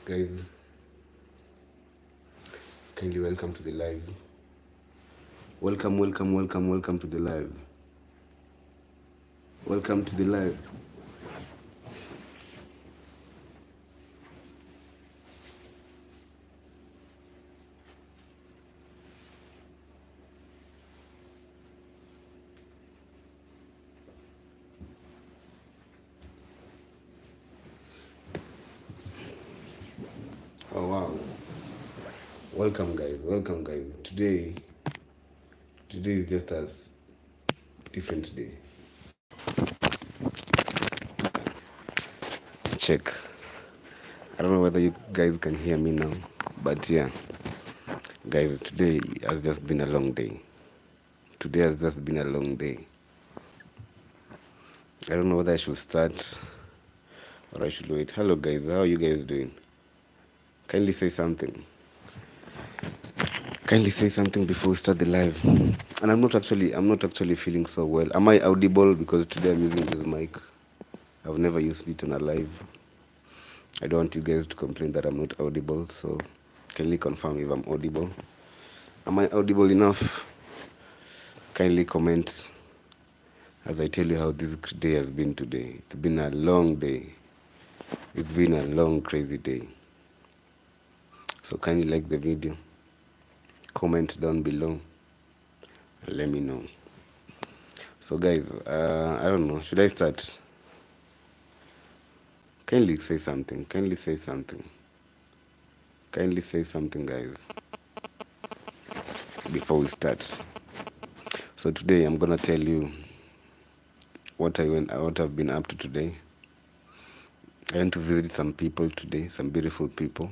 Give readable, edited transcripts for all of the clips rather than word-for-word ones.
Guys, kindly welcome to the live. Welcome to the live. Welcome to the live. Oh wow. Welcome guys. Today is just as different day. Check. I don't know whether you guys can hear me now, but yeah. Guys, today has just been a long day. Today has just been a long day. I don't know whether I should start or I should wait. Hello guys, how are you guys doing? Kindly say something. Kindly say something before we start the live. And I'm not actually feeling so well. Am I audible? Because today I'm using this mic. I've never used it on a live. I don't want you guys to complain that I'm not audible, so kindly confirm if I'm audible. Am I audible enough? Kindly comment as I tell you how this day has been today. It's been a long day. It's been a long, crazy day. So kindly like the video. Comment down below. And let me know. So guys, I don't know. Should I start? Kindly say something. Kindly say something. Kindly say something, guys, before we start. So today I'm gonna tell you what I've been up to today. I went to visit some people today, some beautiful people.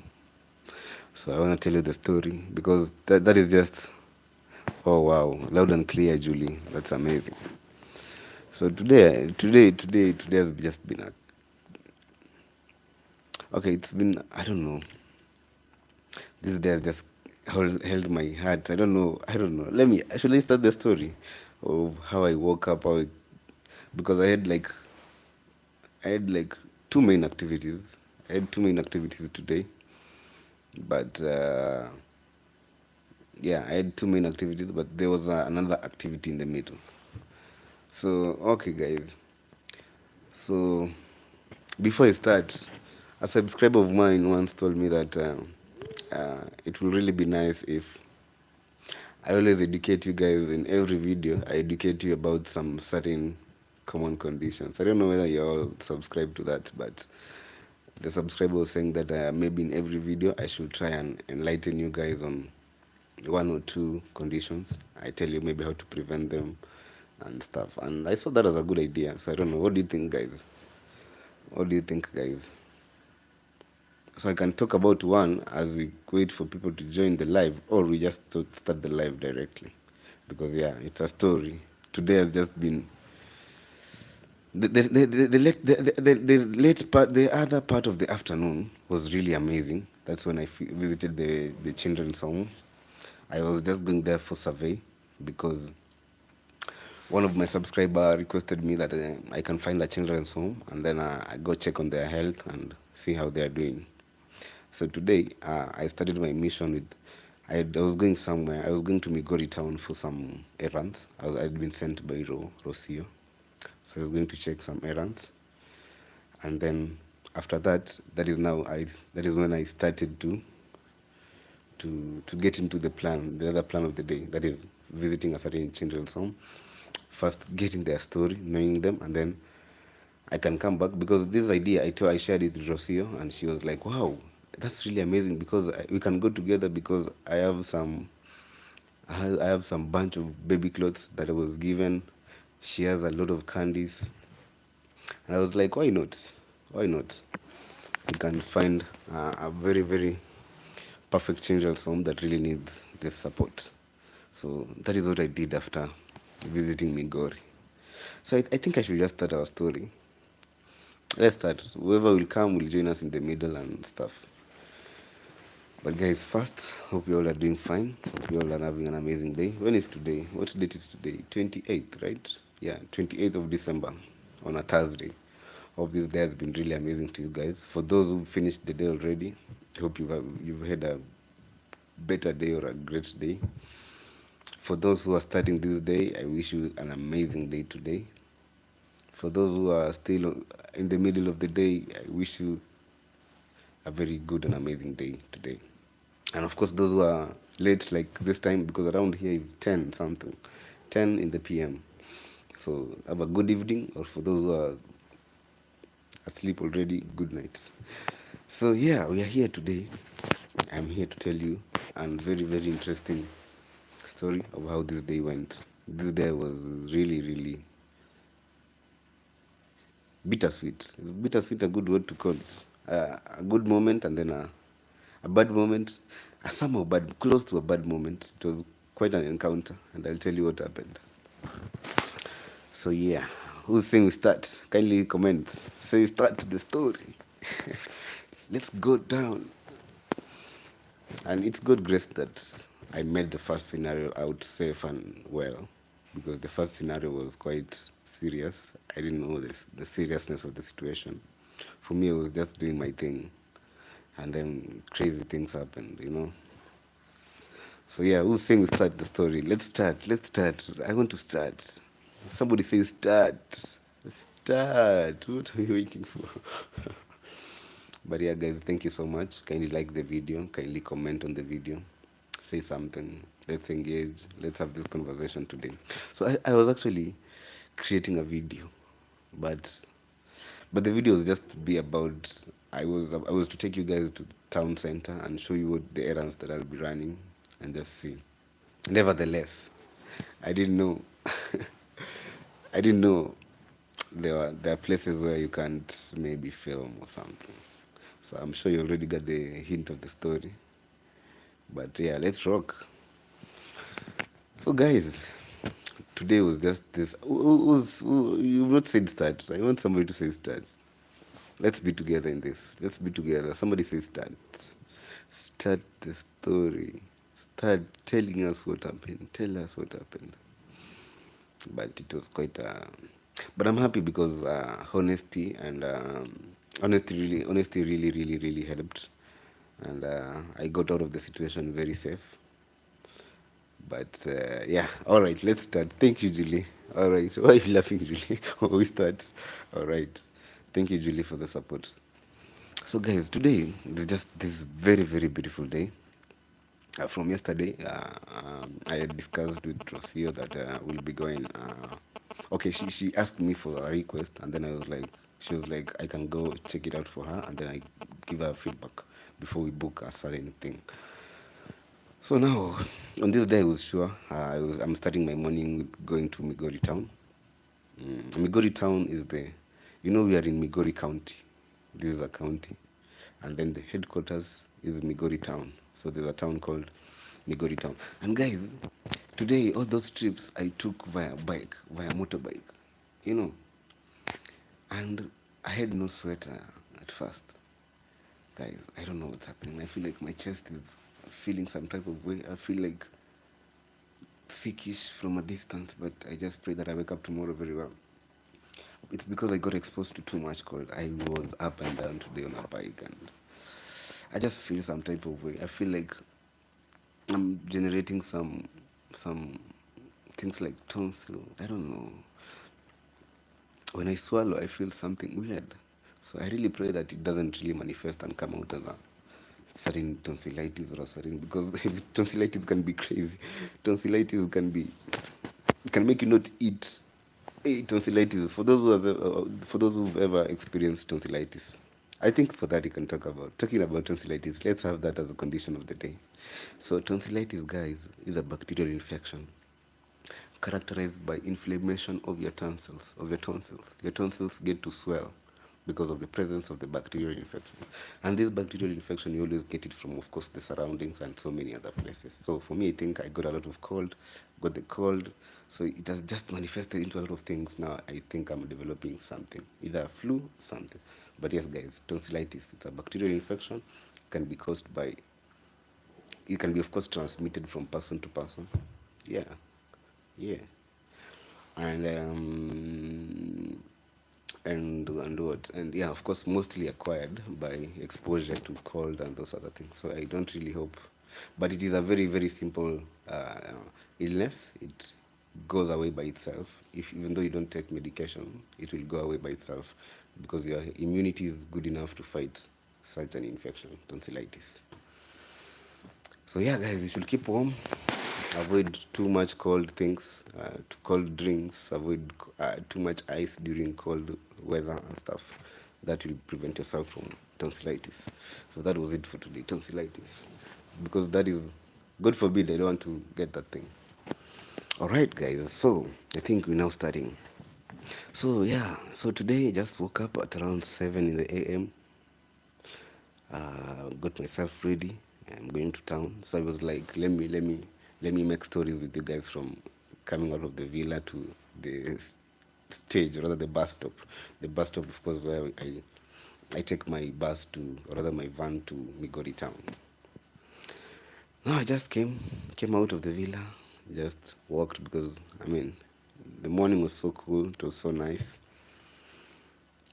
So I wanna tell you the story because that is just, oh wow, loud and clear, Julie. That's amazing. So today has just been okay. It's been, I don't know. This day has just held my heart. I don't know. Should I start the story of how I woke up? Because I had like two main activities. I had two main activities today, but yeah, I had two main activities, but there was another activity in the middle. So okay, guys. So before I start, a subscriber of mine once told me that it will really be nice if I always educate you guys in every video. I educate you about some certain common conditions. I don't know whether you all subscribe to that, but the subscriber was saying that maybe in every video I should try and enlighten you guys on one or two conditions. I tell you maybe how to prevent them and stuff. And I saw that as a good idea. So I don't know. What do you think, guys? What do you think, guys? So I can talk about one as we wait for people to join the live, or we just start the live directly. Because yeah, it's a story. Today has just been the late part. The other part of the afternoon was really amazing. That's when I visited the children's home. I was just going there for survey because one of my subscriber requested me that I can find a children's home, and then I go check on their health and see how they are doing. So today I started my mission with I was going somewhere. I was going to Migori town for some errands. I'd been sent by Rocio, so I was going to check some errands, and then after that, that is when I started to get into the other plan of the day. That is visiting a certain children's home. First, getting their story, knowing them, and then I can come back because this idea I shared it with Rocio, and she was like, "Wow, that's really amazing because we can go together because I have some bunch of baby clothes that I was given. She has a lot of candies, and I was like, why not? Why not? We can find a very very perfect children's home that really needs this support." So that is what I did after visiting Migori. So I think I should just start our story. Let's start. Whoever will come will join us in the middle and stuff. But guys, first, hope you all are doing fine. Hope you all are having an amazing day. When is today? What date is today? 28th, right? Yeah, 28th of December on a Thursday. Hope this day has been really amazing to you guys. For those who finished the day already, Hope you've had a better day or a great day. For those who are starting this day, I wish you an amazing day today. For those who are still in the middle of the day, I wish you a very good and amazing day today. And of course, those who are late, like this time, because around here is 10 something, 10 in the PM. So have a good evening, or for those who are asleep already, good night. So yeah, we are here today. I'm here to tell you a very, very interesting story of how this day went. This day was really, really bittersweet. Is bittersweet a good word to call it? A good moment and then a bad moment, a somehow bad, close to a bad moment. It was quite an encounter, and I'll tell you what happened. So yeah, who's saying we start? Kindly comment. Say start the story. Let's go down. And it's good grace that I made the first scenario out safe and well, because the first scenario was quite serious. I didn't know the seriousness of the situation. For me, I was just doing my thing, and then crazy things happened. So yeah, who's saying we start the story? Let's start. Let's start. I want to start. Somebody say start. Start. What are you waiting for? But yeah, guys, thank you so much. Kindly like the video. Kindly comment on the video. Say something. Let's engage. Let's have this conversation today. So I was actually creating a video, but the video was just to be about. I was to take you guys to the town center and show you what the errands that I'll be running and just see. Nevertheless, I didn't know. I didn't know there are places where you can't maybe film or something. So I'm sure you already got the hint of the story. But yeah, let's rock. So guys, today was just this. You've not said start. I want somebody to say start. Let's be together in this. Let's be together. Somebody say start. Start the story. Start telling us what happened. Tell us what happened. But it was quite but I'm happy because honesty really helped, and I got out of the situation very safe. But yeah, all right, let's start. Thank you, Julie. All right, why are you laughing, Julie? We start. All right, thank you, Julie, for the support. So guys, today is just this very beautiful day. From yesterday, I had discussed with Rocio that we'll be going. Okay, she asked me for a request, and then she was like, I can go check it out for her, and then I give her feedback before we book a certain thing. So now, on this day, I was sure I'm starting my morning with going to Migori town. Migori town is we are in Migori County. This is a county, and then the headquarters is Migori town. So there's a town called Migori town. And guys, today all those trips I took via motorbike, you know, and I had no sweater at first. Guys, I don't know what's happening. I feel like my chest is feeling some type of way. I feel like sickish from a distance, but I just pray that I wake up tomorrow very well. It's because I got exposed to too much cold. I was up and down today on a bike, and I just feel some type of way. I feel like I'm generating some things like tonsil. I don't know. When I swallow, I feel something weird. So I really pray that it doesn't really manifest and come out as a certain tonsillitis or a certain, because tonsillitis can be crazy. Tonsillitis can make you not eat. Hey, tonsillitis. For those who've ever experienced tonsillitis, I think for that you can talking about tonsillitis. Let's have that as a condition of the day. So tonsillitis, guys, is a bacterial infection characterized by inflammation of your tonsils. Your tonsils get to swell because of the presence of the bacterial infection. And this bacterial infection, you always get it from, of course, the surroundings and so many other places. So for me, I think I got a lot of got the cold. So it has just manifested into a lot of things. Now I think I'm developing something, either a flu, something. But yes, guys, tonsillitis, it's a bacterial infection. It can be, of course, transmitted from person to person. Yeah, yeah. And And yeah, of course, mostly acquired by exposure to cold and those other things. So I don't really hope, but it is a very very simple uh, illness. It goes away by itself. If even though you don't take medication, it will go away by itself because your immunity is good enough to fight such an infection, tonsillitis. So yeah, guys, you should keep warm. Avoid too much cold things, cold drinks. Avoid too much ice during cold weather and stuff. That will prevent yourself from tonsillitis. So that was it for today, tonsillitis. Because that is, God forbid, I don't want to get that thing. All right, guys. So I think we're now starting. So yeah, so today I just woke up at around 7 in the a.m. Got myself ready. I'm going to town. So I was like, let me make stories with you guys from coming out of the villa to the stage, or rather the bus stop. The bus stop, of course, where I take my bus to, or rather my van to Migori town. No, I just came out of the villa, just walked because I mean, the morning was so cool. It was so nice.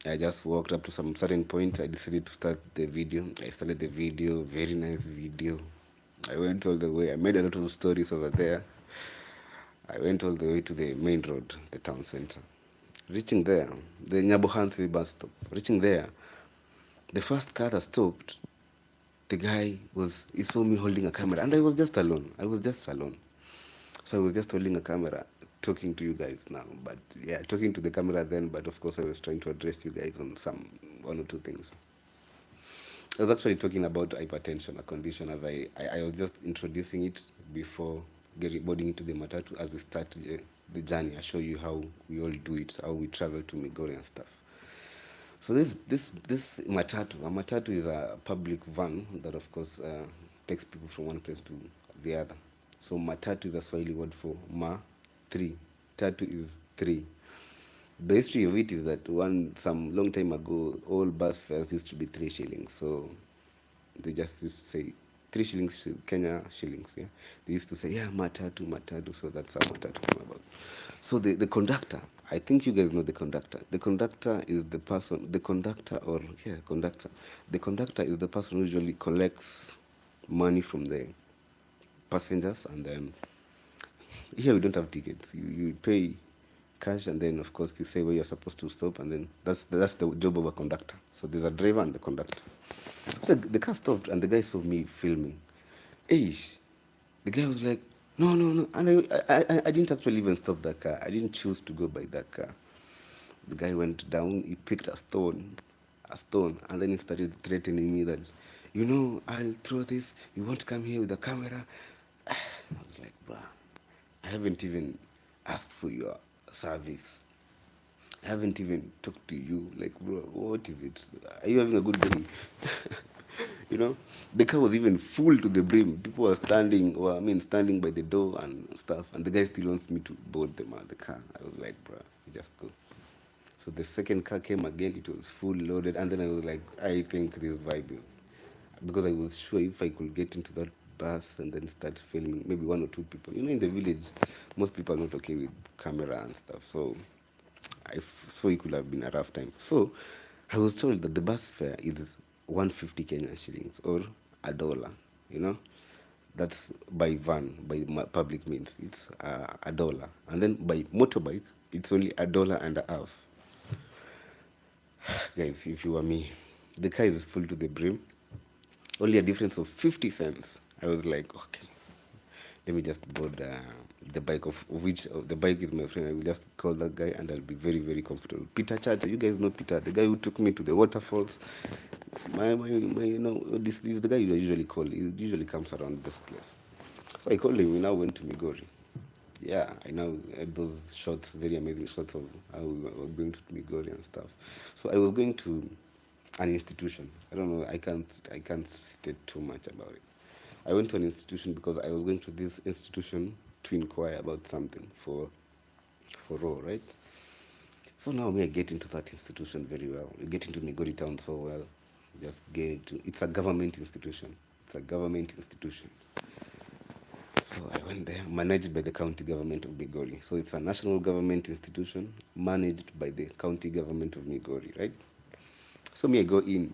I just walked up to some certain point. I decided to start the video. I started the video, very nice video. I went all the way. I made a lot of stories over there. I went all the way to the main road, the town center. Reaching there, the Nyabohansi bus stop. Reaching there, the first car that stopped, the guy he saw me holding a camera, and I was just alone. So I was just holding a camera, talking to you guys now. But yeah, talking to the camera then, but of course I was trying to address you guys on some one or two things. I was actually talking about hypertension, a condition, as I was just introducing it before boarding into the matatu as we start the journey. I show you how we all do it, how we travel to Migori and stuff. So this matatu, a matatu is a public van that of course takes people from one place to the other. So matatu is a Swahili word for three. Tatu is three. The history of it is that some long time ago, all bus fares used to be 3 shillings. So they just used to say 3 shillings, Kenya shillings. Yeah, they used to say matatu, matatu. So that's how matatu came about. So the conductor, I think you guys know the conductor. The conductor is the person. The conductor or yeah, conductor. The conductor is the person who usually collects money from the passengers, and then here we don't have tickets. You pay cash, and then of course you say where you're supposed to stop, and then that's the job of a conductor. So there's a driver and the conductor. So the car stopped, and the guy saw me filming. Eish, the guy was like, no, no, no, and I didn't actually even stop that car. I didn't choose to go by that car. The guy went down. He picked a stone, and then he started threatening me that, I'll throw this. You want to come here with a camera? I was like, bruh, I haven't even asked for your service. I haven't even talked to you. Like, bro, what is it? Are you having a good day? you know, the car was even full to the brim. People were standing by the door and stuff. And the guy still wants me to board them out the car. I was like, bro, just go. So the second car came again. It was full loaded. And then I was like, I think this vibe is, because I was sure if I could get into that bus and then start filming maybe one or two people. In the village, most people are not okay with camera and stuff. So so it could have been a rough time. So I was told that the bus fare is 150 Kenyan shillings or $1. That's by van, by public means. It's $1, and then by motorbike, it's only $1.50. Guys, if you were me, the car is full to the brim. Only a difference of 50 cents. I was like, okay, let me just board the bike, of which the bike is my friend. I will just call that guy and I'll be very, very comfortable. Peter Chacha, you guys know Peter, the guy who took me to the waterfalls. This is the guy you usually call. He usually comes around this place. So I called him. We now went to Migori. Yeah, I now had those shots, very amazing shots of how we were going to Migori and stuff. So I was going to an institution. I don't know. I can't state too much about it. I went to an institution because I was going to this institution to inquire about something for Raw, right? So now I get into that institution very well. You get into Migori town so well. It's a government institution. It's a government institution. So I went there, managed by the county government of Migori. So it's a national government institution managed by the county government of Migori, right? So me, I go in.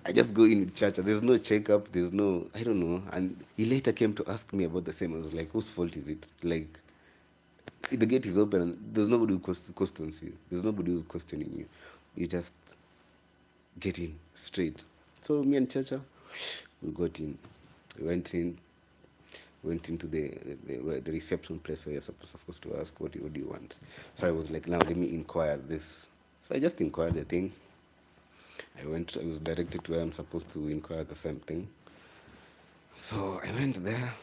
I just go in church. There's no checkup. There's no, I don't know. And he later came to ask me about the same. I was like, whose fault is it? Like, the gate is open and there's nobody who questions you. There's nobody who's questioning you. You just get in straight. So me and Chacha, we got in. We went into the reception place where you're supposed to ask what do you want. So I was like, now let me inquire this. So I just inquired the thing. I was directed to where I'm supposed to inquire the same thing. So I went there.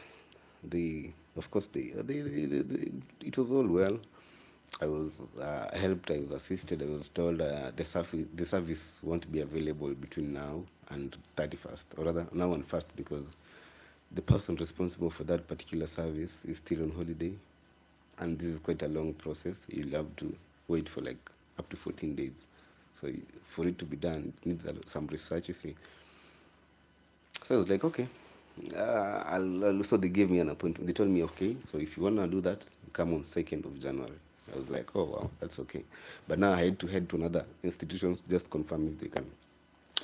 Of course, it was all well. I was helped. I was assisted. I was told the service won't be available between now and 31st, or rather now and first, because the person responsible for that particular service is still on holiday, and this is quite a long process. You'll have to wait for like up to 14 days. So for it to be done, it needs some research, you see. So I was like, okay. So they gave me an appointment. They told me, okay, so if you want to do that, come on 2nd of January. I was like, oh, wow, that's okay. But now I had to head to another institution, just confirm if they can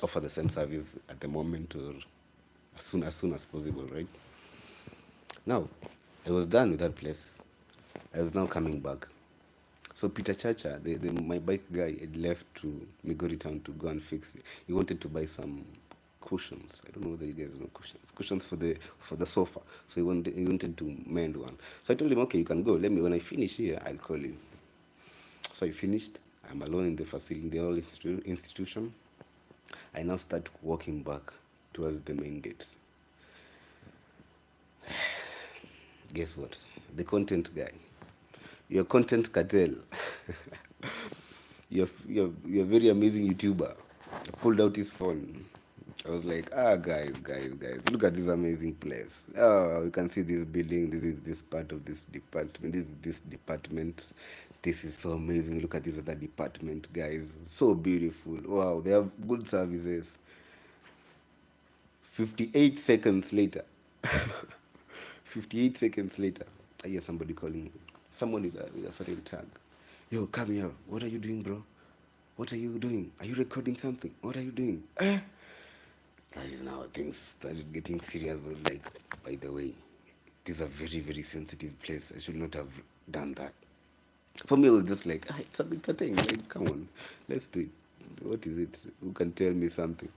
offer the same service at the moment or as soon as possible, right? Now, I was done with that place. I was now coming back. So Peter Chacha, my bike guy, had left to Migori town to go and fix it. He wanted to buy some cushions. I don't know whether you guys know cushions. Cushions for the sofa. So he wanted to mend one. So I told him, okay, you can go. Let me, when I finish here, I'll call you. So I finished. I'm alone in the facility, in the whole institution. I now start walking back towards the main gate. Guess what? The content guy. Your content cartel. you're a very amazing YouTuber. Pulled out his phone. I was like, guys, look at this amazing place. Oh, you can see this building. This is this part of this department. This department. This is so amazing. Look at this other department, guys. So beautiful. Wow, they have good services. 58 seconds later. 58 seconds later, I hear somebody calling me. Someone with a certain tag. Yo, come here. What are you doing, bro? What are you doing? Are you recording something? What are you doing? That is now things started getting serious. Like, by the way, this is a very, very sensitive place. I should not have done that. For me, it was just like, it's a thing. Like, come on, let's do it. What is it? Who can tell me something?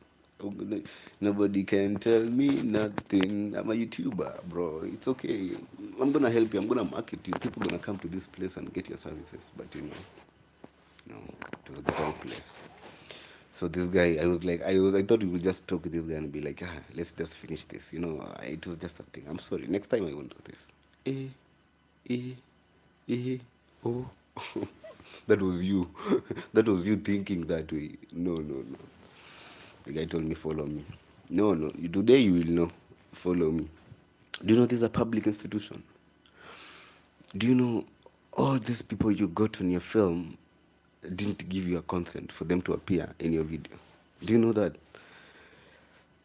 Nobody can tell me nothing. I'm a YouTuber, bro. It's okay. I'm gonna help you. I'm gonna market you. People gonna come to this place and get your services. But no, it was the wrong place. So this guy, I thought we would just talk to this guy and be like, let's just finish this. It was just a thing. I'm sorry. Next time I won't do this. Oh. That was you. That was you thinking that way. No. The guy told me, follow me. No. Today you will know. Follow me. Do you know this is a public institution? Do you know all these people you got on your film didn't give you a consent for them to appear in your video? Do you know that?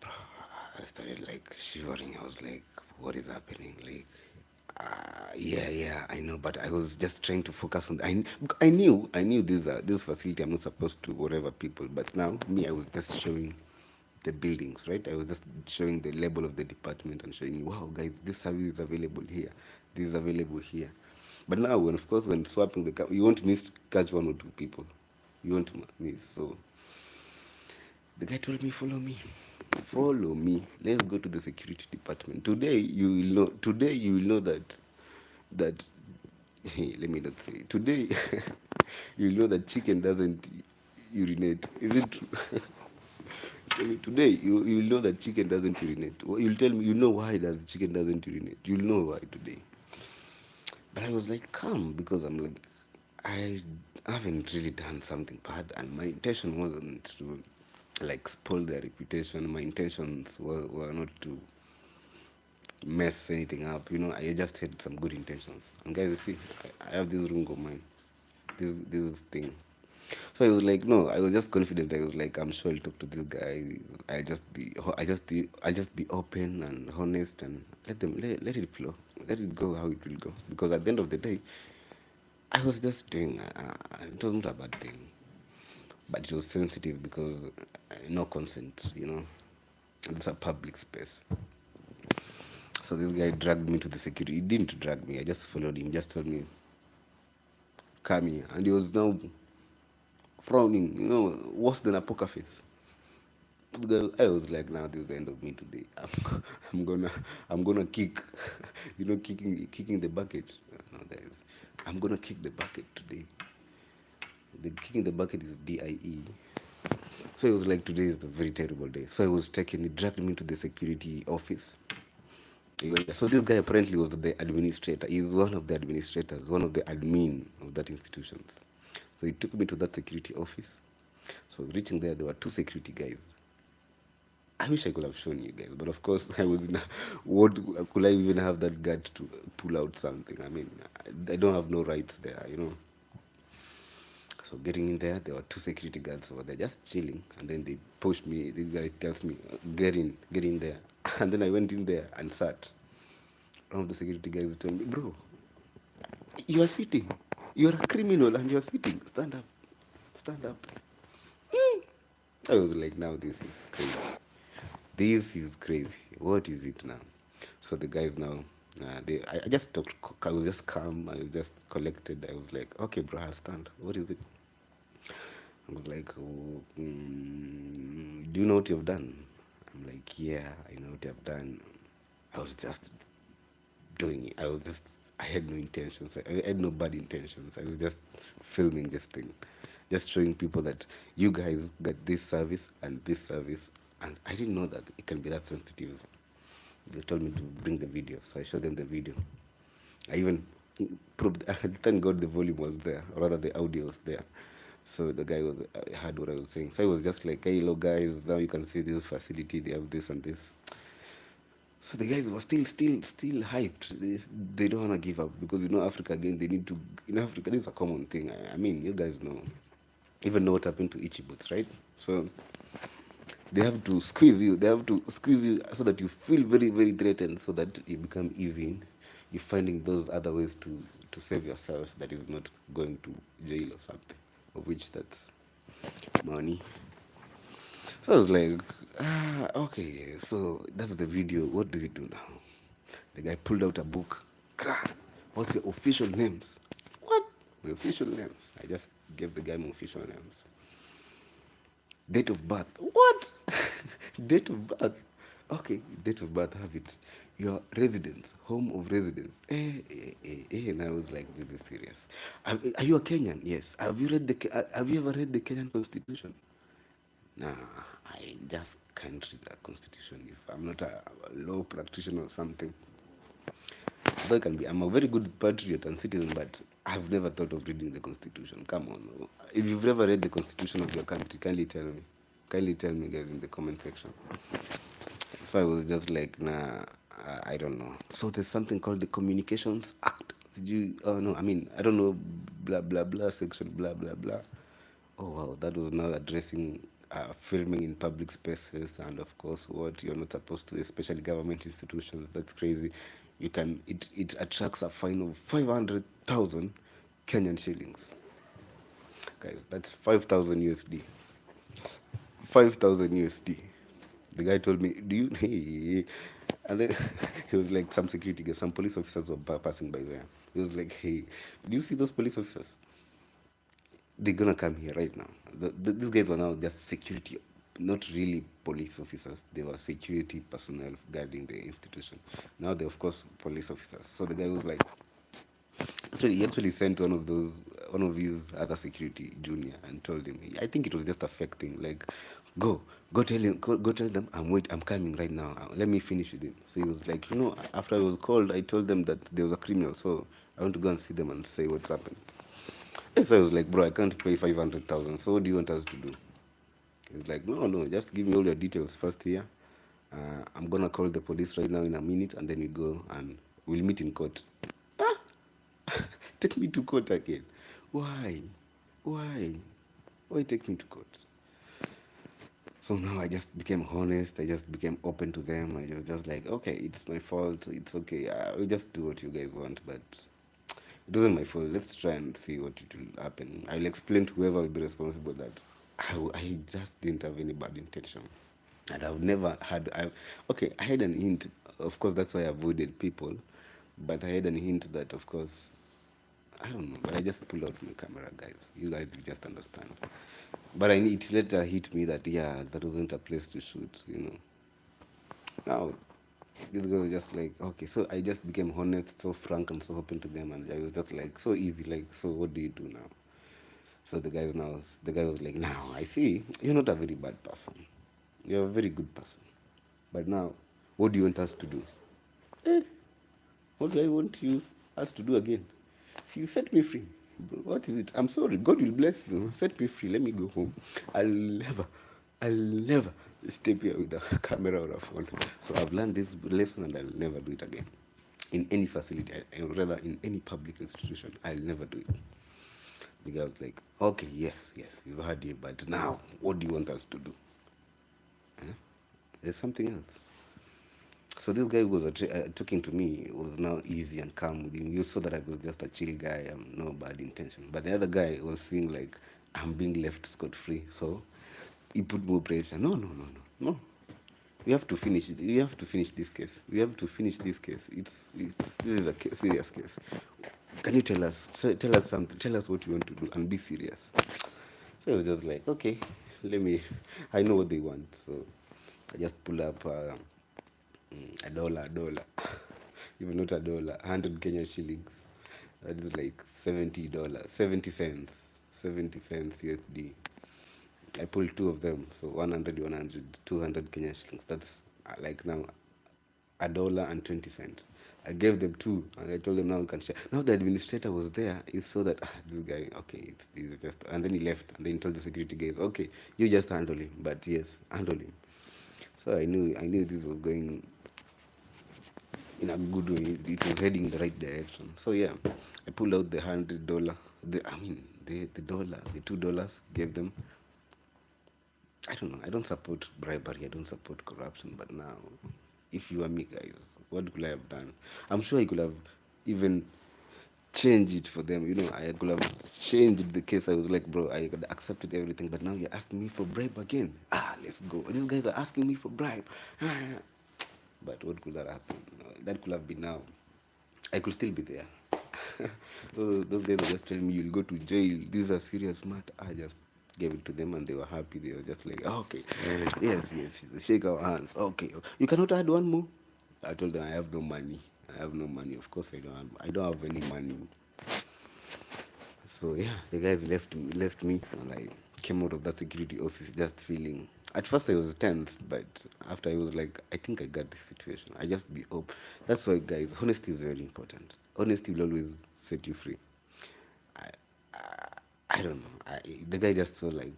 I started like shivering. I was like, what is happening? Like, yeah, I know, but I was just trying to focus on. I knew this facility. I'm not supposed to whatever people, but now me, I was just showing the buildings, right? I was just showing the label of the department and showing you, wow, guys, this service is available here. This is available here. But now, when swapping you won't miss to catch one or two people. You won't miss. So the guy told me, follow me. Follow me. Let's go to the security department. Today you will know that let me not say. Today you will know that chicken doesn't urinate. Is it true? Today you will know that chicken doesn't urinate. You'll tell me, why does chicken doesn't urinate. You'll know why today. But I was like calm because I'm like, I haven't really done something bad, and my intention wasn't to like spoil their reputation. My intentions were not to mess anything up. I just had some good intentions. And guys, you see, I have this ring of mine, this thing. So I was like, no, I was just confident. I was like, I'm sure I'll talk to this guy. I'll just be open and honest and let it flow, let it go how it will go. Because at the end of the day, I was just doing. It wasn't a bad thing, but it was sensitive because no consent, It's a public space. So this guy dragged me to the security. He didn't drag me. I just followed him. Just told me, come here, and he was now frowning, worse than a poker face. Because I was like, now this is the end of me today. I'm gonna, I'm gonna kick, kicking the bucket. No, guys, I'm gonna kick the bucket today. The kicking the bucket is DIE. So it was like, today is a very terrible day. So I was taken. He dragged me to the security office. So this guy apparently was the administrator. He's one of the administrators, one of the admin of that institutions. So he took me to that security office. So reaching there were two security guys. I wish I could have shown you guys, but of course I was not. What could I even have that gut to pull out something? I mean, I don't have no rights there. So getting in there were two security guards over there just chilling, and then they pushed me. This guy tells me, get in there," and then I went in there and sat. One of the security guys told me, "Bro, you are sitting. You are a criminal and you are sitting. Stand up, stand up." I was like, now this is crazy. This is crazy. What is it now? So the guys now, I just talked. I was just calm. I was just collected. I was like, okay, bro, I'll stand. What is it? I was like, oh, do you know what you've done? I'm like, yeah, I know what I've done. I was just doing it. I had no intentions. I had no bad intentions. I was just filming this thing, just showing people that you guys got this service and this service, and I didn't know that it can be that sensitive. They told me to bring the video, so I showed them the video. I even thank God the volume was there, or rather the audio was there. So the guy heard what I was saying. So I was just like, hey, hello guys, now you can see this facility, they have this and this. So the guys were still hyped. They don't want to give up because Africa again. They need to. In Africa, this is a common thing. I mean, you guys know, even know what happened to Ichibuts, right? So they have to squeeze you. They have to squeeze you so that you feel very very threatened, so that you become easy. You're finding those other ways to save yourself. That is not going to jail or something, of which that's money. So I was like, okay, so that's the video. What do we do now? The guy pulled out a book. God, what's your official names? What? My official names. I just gave the guy my official names. Date of birth. What? Date of birth. Okay, date of birth, have it. Your residence, home of residence. And I was like, this is serious. Are you a Kenyan? Yes. Have you ever read the Kenyan Constitution? Nah, I just can't read a constitution if I'm not a law practitioner or something. Though I'm a very good patriot and citizen, but I've never thought of reading the constitution. Come on. If you've ever read the constitution of your country, kindly tell me. Kindly tell me, guys, in the comment section. So I was just like, nah, I don't know. So there's something called the Communications Act. Did you? Oh no, I mean, I don't know. Blah blah blah section. Blah blah blah. Oh wow, that was now addressing filming in public spaces, and of course what you're not supposed to, especially government institutions. That's crazy. It attracts a fine of 500,000 Kenyan shillings. Guys, that's 5,000 USD. 5,000 USD. The guy told me, do you and then he was like, some security guys, some police officers were passing by there. He was like, hey, do you see those police officers? They're gonna come here right now. These guys were now just security, not really police officers. They were security personnel guarding the institution. Now they're of course police officers. So the guy was like, he actually sent one of his other security junior and told him. I think it was just a fake thing. Like, go tell him, go tell them I'm coming right now. Let me finish with him. So he was like, after I was called, I told them that there was a criminal. So I want to go and see them and say what's happened. So I was like, bro, I can't pay 500,000. So what do you want us to do? He was like, no, just give me all your details first here. I'm gonna call the police right now in a minute, and then we go and we'll meet in court. Take me to court again. Why? Why? Why take me to court? So now I just became honest. I just became open to them. I was just like, okay, it's my fault. It's okay. I will just do what you guys want, but it wasn't my fault. Let's try and see what it will happen. I will explain to whoever will be responsible that I just didn't have any bad intention. And I've never had, okay, I had an hint. Of course, that's why I avoided people. But I had an hint that, of course, I don't know. But I just pulled out my camera, guys. You guys will just understand. But it later hit me that, yeah, that wasn't a place to shoot, you know. Now, this girl was just like, okay, so I just became honest, so frank and so open to them, and I was just like, so easy, like, so what do you do now? So the guy was like, now I see you're not a very bad person, you're a very good person, but now, what do you want us to do? Eh, what do I want you us to do again? See, you set me free. Bro, what is it? I'm sorry. God will bless you. Set me free. Let me go home. I'll never step here with a camera or a phone. So I've learned this lesson and I'll never do it again. In any facility, or rather in any public institution, I'll never do it. The guy was like, okay, yes, we've heard you, but now, what do you want us to do? Huh? There's something else. So this guy who was talking to me was now easy and calm with him. You saw that I was just a chill guy, no bad intention. But the other guy was seeing like I'm being left scot free. So he put more pressure. No. We have to finish it. We have to finish this case. We have to finish this case. This is a serious case. Can you tell us something? Tell us what you want to do and be serious. So I was just like, okay, let me. I know what they want. So I just pull up. A dollar, even not a dollar, 100 Kenya shillings. That is like $70, 70 cents, 70 cents USD. I pulled two of them, so 100, 100, 200 Kenya shillings. That's like now $1.20. I gave them two, and I told them now we can share. Now the administrator was there. He saw that this guy, okay, it's just, and then he left, and then he told the security guys, okay, you just handle him. But yes, handle him. So I knew this was going in a good way. It was heading in the right direction. So yeah, I pulled out the $100. The dollar, the $2. Gave them. I don't know. I don't support bribery. I don't support corruption. But now, if you are me, guys, what could I have done? I'm sure I could have even changed it for them. You know, I could have changed the case. I was like, bro, I could accepted everything. But now you're asking me for bribe again. Let's go. These guys are asking me for bribe. But what could that happen? That could have been now. I could still be there. So those guys were just telling me, you'll go to jail. These are serious matter. I just gave it to them and they were happy. They were just like, okay, yes, shake our hands. Okay, you cannot add one more. I told them I have no money. I have no money. Of course, I don't have any money. So yeah, the guys left me, and I came out of that security office just feeling. At first I was tense, but after I was like, I think I got this situation. I just be open. That's why, guys, honesty is very important. Honesty will always set you free. I I don't know. The guy just saw like,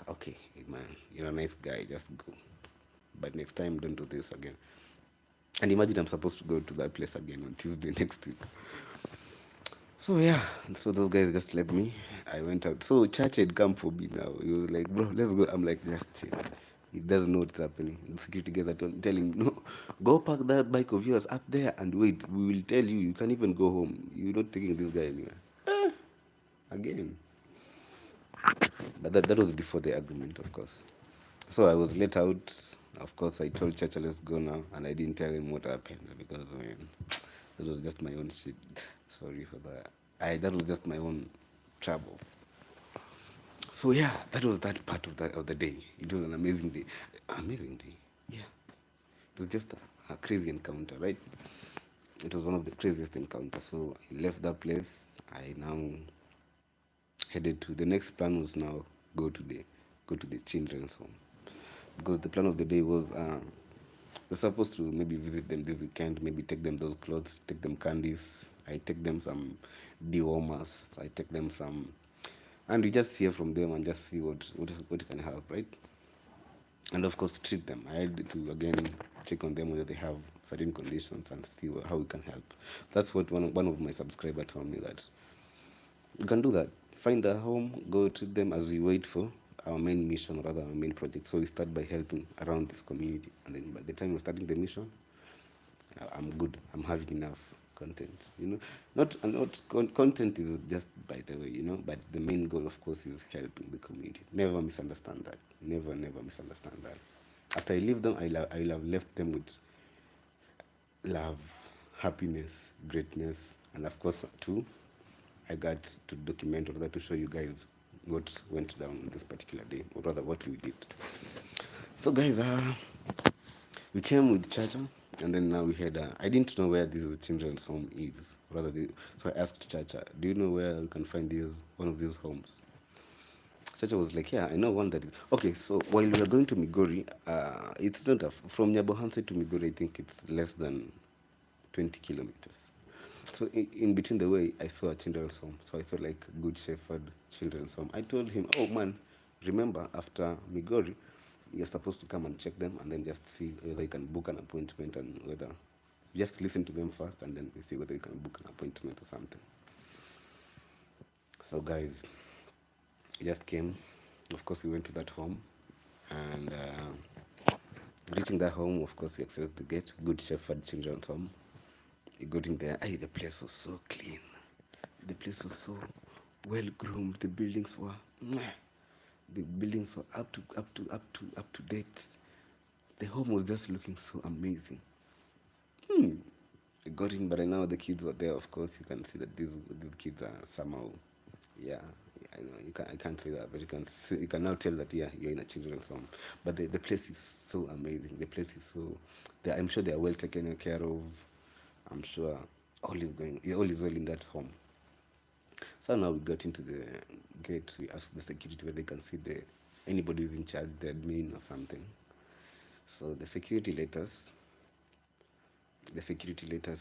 okay, man, you're a nice guy. Just go, but next time don't do this again. And imagine I'm supposed to go to that place again on Tuesday next week. So yeah, so those guys just left me. I went out. So church had come for me now. He was like, bro, let's go. I'm like, just chill. He doesn't know what's happening. The security guys are telling him, no, go park that bike of yours up there and wait. We will tell you. You can't even go home. You're not taking this guy anywhere. Again. But that was before the agreement, of course. So I was let out. Of course, I told Chacha, let's go now. And I didn't tell him what happened because, man, that was just my own shit. Sorry for that. That was just my own trouble. So yeah, that was that part of the day. It was an amazing day. Amazing day. Yeah. It was just a crazy encounter, right? It was one of the craziest encounters. So I left that place. I now headed to the next plan was now go to the children's home, because the plan of the day was we're supposed to maybe visit them this weekend, maybe take them those clothes, take them candies. I take them some dewormers. I take them some, and we just hear from them and just see what can help, right? And of course, treat them. I had to again check on them whether they have certain conditions and see how we can help. That's what one of my subscribers told me, that you can do that. find a home, go treat them as we wait for our main mission, or rather our main project. So we start by helping around this community, and then by the time we're starting the mission, I'm good. I'm having enough content. Content is just by the way, but the main goal, of course, is helping the community. Never misunderstand that. Never misunderstand that. After I leave them, I will have left them with love, happiness, greatness, and of course, too, I got to document, or rather to show you guys what went down this particular day, or rather what we did. So, guys, we came with Chacha, and then now we had. I didn't know where this children's home is. So I asked Chacha, "Do you know where we can find one of these homes?" Chacha was like, "Yeah, I know one that is." Okay, so while we were going to Migori, it's not from Nyabohanse to Migori. I think it's less than 20 kilometers. So in between the way, I saw a children's home. So I saw like Good Shepherd Children's Home. I told him, "Oh man, remember after Migori, you're supposed to come and check them, and then just see whether you can book an appointment, and whether just listen to them first, and then we see whether you can book an appointment or something." So guys, we just came. Of course, we went to that home, and reaching that home, of course, we accessed the gate. Good Shepherd Children's Home. We got in there. The place was so clean. The place was so well groomed. The buildings were up to date. The home was just looking so amazing. I got in, but I know the kids were there. Of course, you can see that these kids are somehow, yeah. I know I can't say that, but you can now tell that, yeah, you're in a children's home. But the place is so amazing. The place is so. I'm sure they are well taken care of. I'm sure all is well in that home. So now we got into the gate. We asked the security whether they can see anybody who's in charge, the admin or something. So the security let us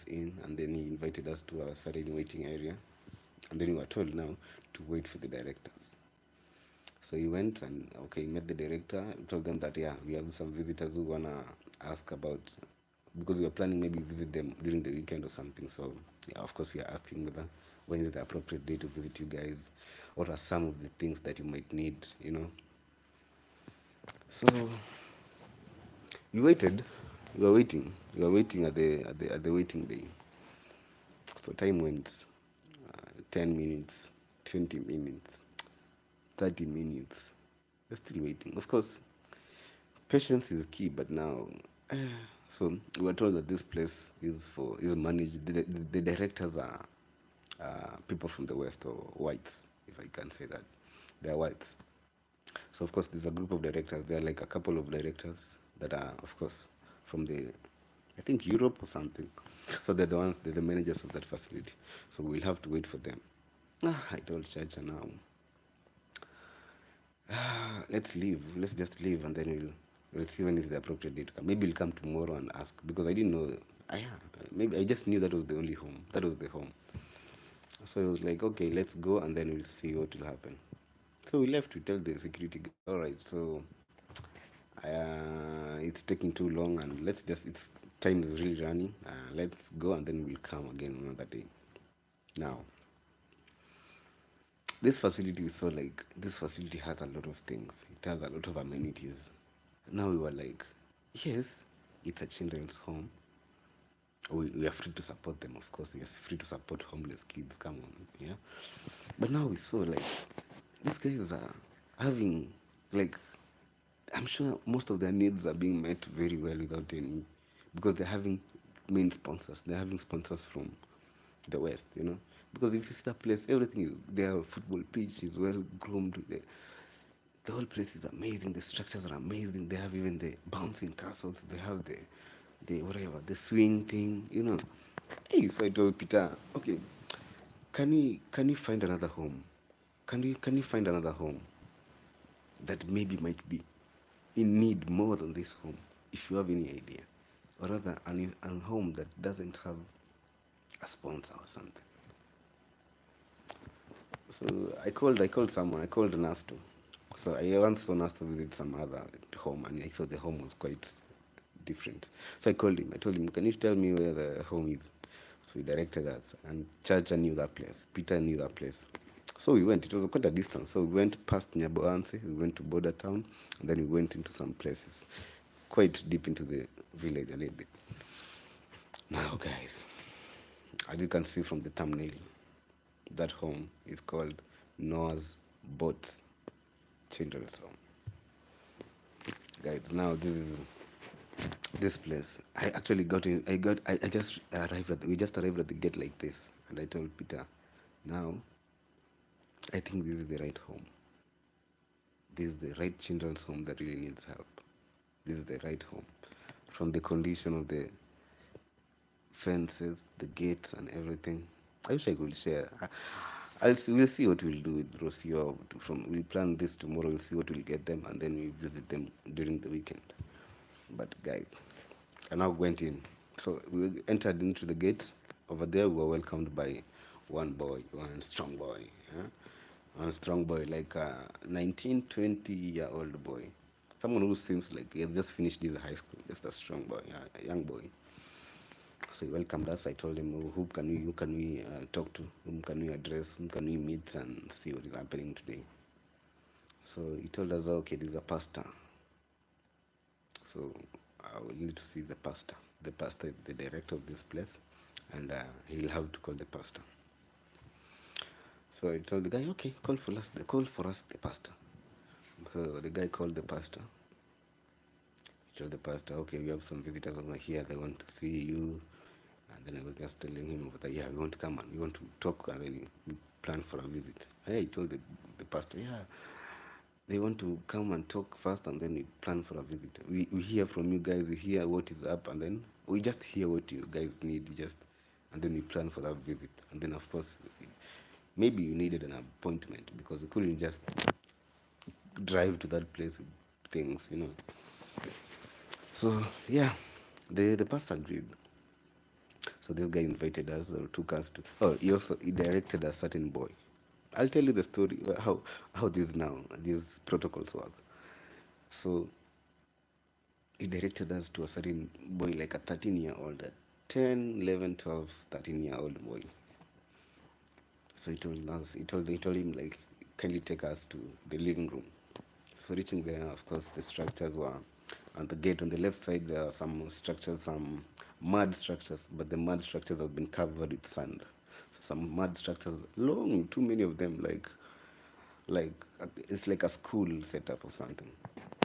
in, and then he invited us to a certain waiting area, and then we were told now to wait for the directors. So he went and met the director, told them that, yeah, we have some visitors who wanna ask about, because we were planning maybe visit them during the weekend or something. So yeah, of course we are asking whether when is the appropriate day to visit you guys, what are some of the things that you might need. So we waited. We were waiting at the waiting bay. So time went, 10 minutes, 20 minutes, 30 minutes. We're still waiting. Of course, patience is key, but now, so we were told that this place is managed. The directors are people from the West, or whites, if I can say that. They are whites. So of course, there's a group of directors. There are like a couple of directors that are, of course, from I think Europe or something. So they're the managers of that facility. So we'll have to wait for them. I told Chacha now, let's leave. Let's just leave, and then we'll see when is the appropriate day to come. Maybe we'll come tomorrow and ask, because I didn't know. Maybe I just knew that was the only home. That was the home. So it was like, okay, let's go, and then we'll see what will happen. So we left. We tell the security guy, all right, so it's taking too long, and it's time is really running. Let's go, and then we'll come again another day. Now, this facility has a lot of things. It has a lot of amenities. Now we were like, yes, it's a children's home. We are free to support them, of course. We are free to support homeless kids. Come on, yeah. But now we saw like these guys are having, like, I'm sure most of their needs are being met very well without any, because they're having main sponsors. They're having sponsors from the West, Because if you see that place, everything is their football pitch is well groomed. The whole place is amazing. The structures are amazing. They have even the bouncing castles. They have the whatever, the swing thing. Hey, so I told Peter, okay, can you find another home? Can you find another home that maybe might be in need more than this home, if you have any idea, or rather a home that doesn't have a sponsor or something. So I called someone. I called Nasto. So I once saw Nasto visit some other home, and I saw the home was quite different. So I called him. I told him, can you tell me where the home is? So he directed us, and Chacha knew that place. Peter knew that place. So we went. It was quite a distance. So we went past Nyaboanse, we went to Border Town, and then we went into some places, quite deep into the village a little bit. Now, guys, as you can see from the thumbnail, that home is called Noah's Boats Children's Home. Guys, now this place. I actually got in. I just arrived at. We just arrived at the gate like this, and I told Peter, now I think this is the right home. This is the right children's home that really needs help. This is the right home. From the condition of the fences, the gates, and everything. I wish I could share. I'll see, we'll see what we'll do with Rocio. We'll plan this tomorrow. We'll see what we'll get them, and then we visit them during the weekend. But guys, I now went in. So we entered into the gate. Over there, we were welcomed by one boy, one strong boy. Yeah? One strong boy, like a 19, 20-year-old boy. Someone who seems like he has just finished his high school, just a strong boy, a young boy. So he welcomed us. I told him, oh, who can we talk to? Whom can we address? Whom can we meet and see what is happening today? So he told us, okay, there's a pastor. So I will need to see the pastor. The pastor is the director of this place, and he'll have to call the pastor. So I told the guy, okay, call for us the pastor. So the guy called the pastor. He told the pastor, okay, we have some visitors over here. They want to see you. And then I was just telling him that, yeah, we want to come and we want to talk, and then we plan for a visit. And I told the pastor, yeah, they want to come and talk first, and then we plan for a visit. We hear from you guys, we hear what is up, and then we just hear what you guys need, and then we plan for that visit. And then, of course, maybe you needed an appointment because we couldn't just drive to that place with things. So, yeah, the pastor agreed. So this guy invited us or took us to. Oh, he directed a certain boy. I'll tell you the story how these protocols work. So he directed us to a certain boy, like a 13-year-old, a 10, 11, 12, 13-year-old boy. So he told him, like, kindly take us to the living room. So reaching there, of course, the structures were on the gate on the left side. There are some structures, some mud structures, but the mud structures have been covered with sand. So some mud structures, long, too many of them, like it's like a school setup or something.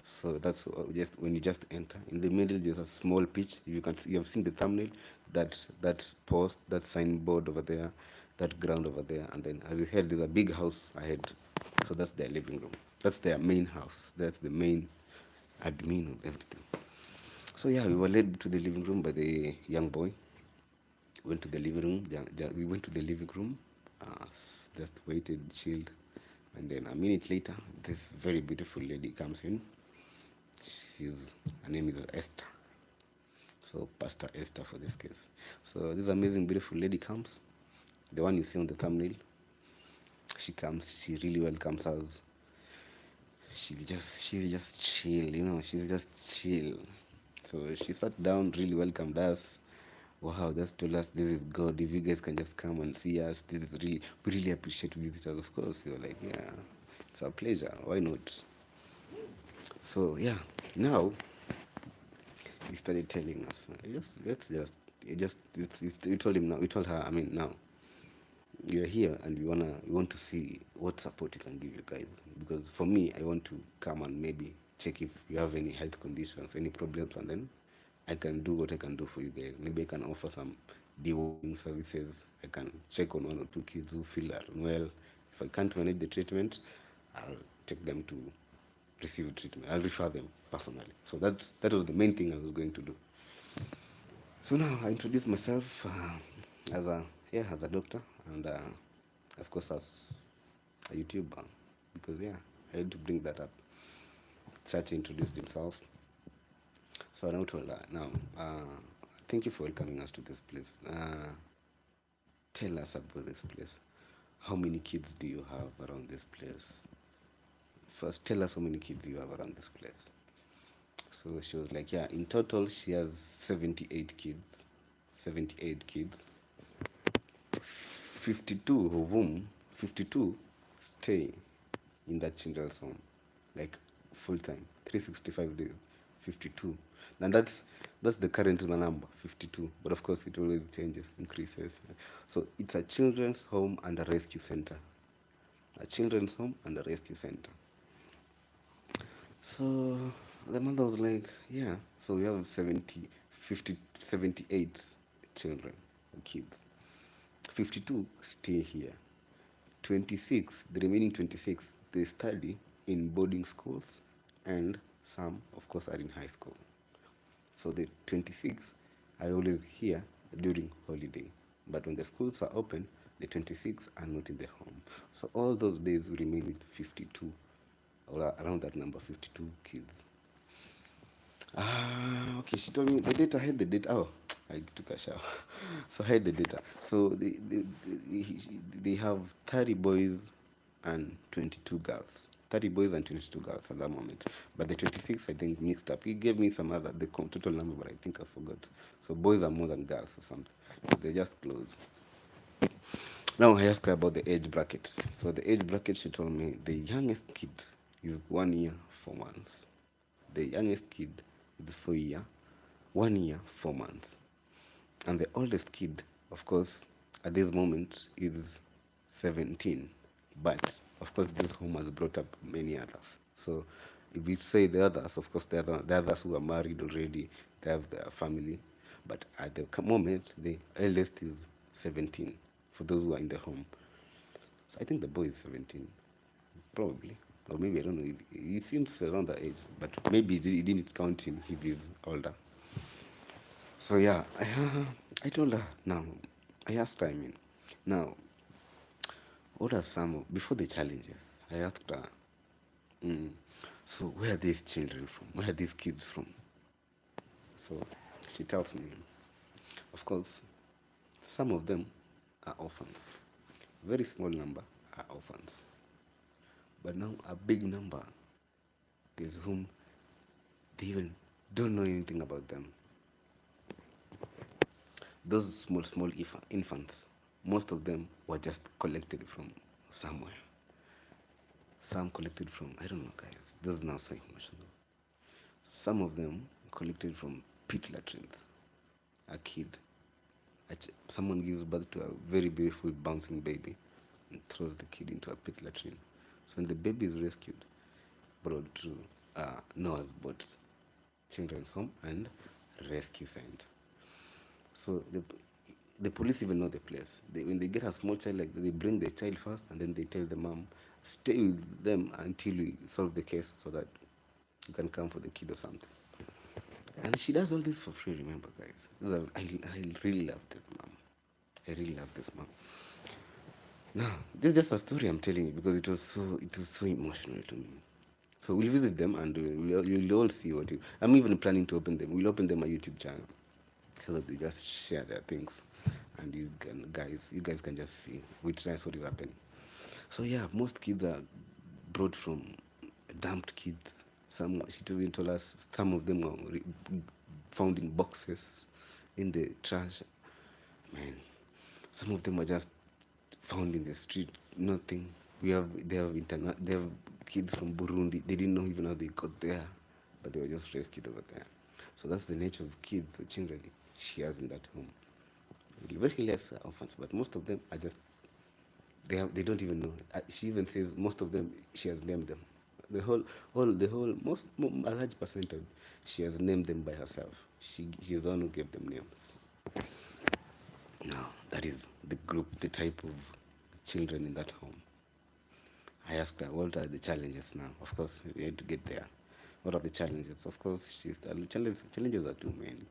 So that's just when you just enter. In the middle, there's a small pitch. You have seen the thumbnail. That post, that signboard over there, that ground over there, and then as you head, there's a big house ahead. So that's their living room. That's their main house. That's the main admin of everything. So yeah, we were led to the living room by the young boy. Went to the living room. We went to the living room. Just waited, chilled, and then a minute later, this very beautiful lady comes in. Her name is Esther. So Pastor Esther for this case. So this amazing, beautiful lady comes. The one you see on the thumbnail. She comes. She really welcomes us. She's just chill. She's just chill. So she sat down, really welcomed us. Wow, just told us this is God. If you guys can just come and see us, we really appreciate visitors, of course. You're like, yeah, it's our pleasure. Why not? So yeah, now he started telling us, we told him now, we told her, I mean, now you're here and we want to see what support we can give you guys. Because for me, I want to come and maybe check if you have any health conditions, any problems, and then I can do what I can do for you guys. Maybe I can offer some deworming services. I can check on one or two kids who feel unwell. If I can't manage the treatment, I'll take them to receive treatment. I'll refer them personally. So that was the main thing I was going to do. So now I introduced myself as a doctor, and of course as a YouTuber, because I had to bring that up. Church introduced himself. So I now told her, now thank you for welcoming us to this place. Tell us about this place. How many kids do you have around this place? First, tell us how many kids you have around this place. So she was like, yeah, in total, she has 78 kids. 78 kids. 52 of whom, 52 stay in that children's home, like full time, 365 days, 52. And that's the current number, 52. But of course, it always changes, increases. So it's a children's home and a rescue center. A children's home and a rescue center. So the mother was like, yeah, so we have 70, 50, 78 children, kids. 52 stay here. 26, the remaining 26, they study in boarding schools, and some, of course, are in high school. So the 26 are always here during holiday. But when the schools are open, the 26 are not in the home. So all those days we remain with 52, or around that number, 52 kids. Okay, she told me the data, I had the data. Oh, I took a shower. So I had the data. So they have 30 boys and 22 girls. 30 boys and 22 girls at that moment. But the 26, I think, mixed up. He gave me some other, the total number, but I think I forgot. So boys are more than girls or something. They're just close. Now I asked her about the age bracket. So the age bracket, she told me the youngest kid is 1 year, 4 months. The youngest kid is 4 year, 1 year, 4 months. And the oldest kid, of course, at this moment is 17. But of course, this home has brought up many others. So if we say the others, of course, the others who are married already, they have their family. But at the moment, the eldest is 17 for those who are in the home. So I think the boy is 17, probably. Or maybe, I don't know. He seems around that age, but maybe he didn't count him if he's older. So yeah, I told her now. I asked her, I mean, now, what are some before the challenges? I asked her, mm, so where are these children from? Where are these kids from? So she tells me, of course, some of them are orphans. Very small number are orphans. But now a big number is whom they even don't know anything about them. Those small infants, most of them were just collected from somewhere. Some collected from, I don't know, guys. This is now so emotional. Some of them collected from pit latrines. A kid, someone gives birth to a very beautiful bouncing baby and throws the kid into a pit latrine. So when the baby is rescued, brought to Noah's boat, children's home and rescue center. So the police even know the place. When they get a small child like that, they bring the child first, and then they tell the mom, stay with them until we solve the case so that you can come for the kid or something. And she does all this for free, remember, guys. I really love this mom. I really love this mom. Now, this is just a story I'm telling you because it was so emotional to me. So we'll visit them and you'll all see what you. I'm even planning to open them. We'll open them a YouTube channel so that they just share their things, and you guys can just see, witness what is happening. So yeah, most kids are brought from dumped kids. Some, she even told us, some of them were found in boxes in the trash. Man, some of them were just found in the street. Nothing. They have kids from Burundi. They didn't know even how they got there, but they were just rescued over there. So that's the nature of kids or children she has in that home. Very less orphans, but most of them are just they don't even know. She even says most of them she has named them. A large percentage she has named them by herself. She's the one who gave them names. Now that is the group, the type of children in that home. I asked her, what are the challenges now? Of course, we had to get there. What are the challenges? Of course, challenges are too many.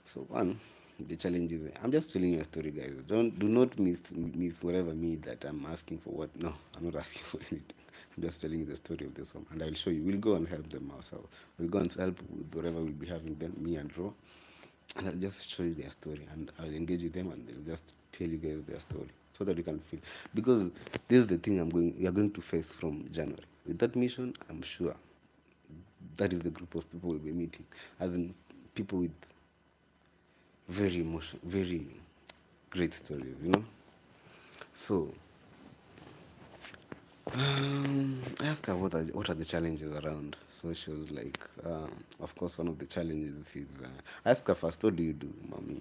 So one, the challenges. I'm just telling you a story, guys. Do not miss whatever me that I'm asking for. What? No, I'm not asking for anything. I'm just telling you the story of this one, and I'll show you. We'll go and help them ourselves. We'll go and help with whatever we'll be having them, me and Ro, and I'll just show you their story, and I'll engage with them, and they'll just tell you guys their story so that you can feel. Because this is the thing we are going to face from January. With that mission, I'm sure that is the group of people we'll be meeting, as in people with very great stories. So I asked her what are the challenges around. So she was like, of course, one of the challenges is. I asked her first, what do you do, mommy?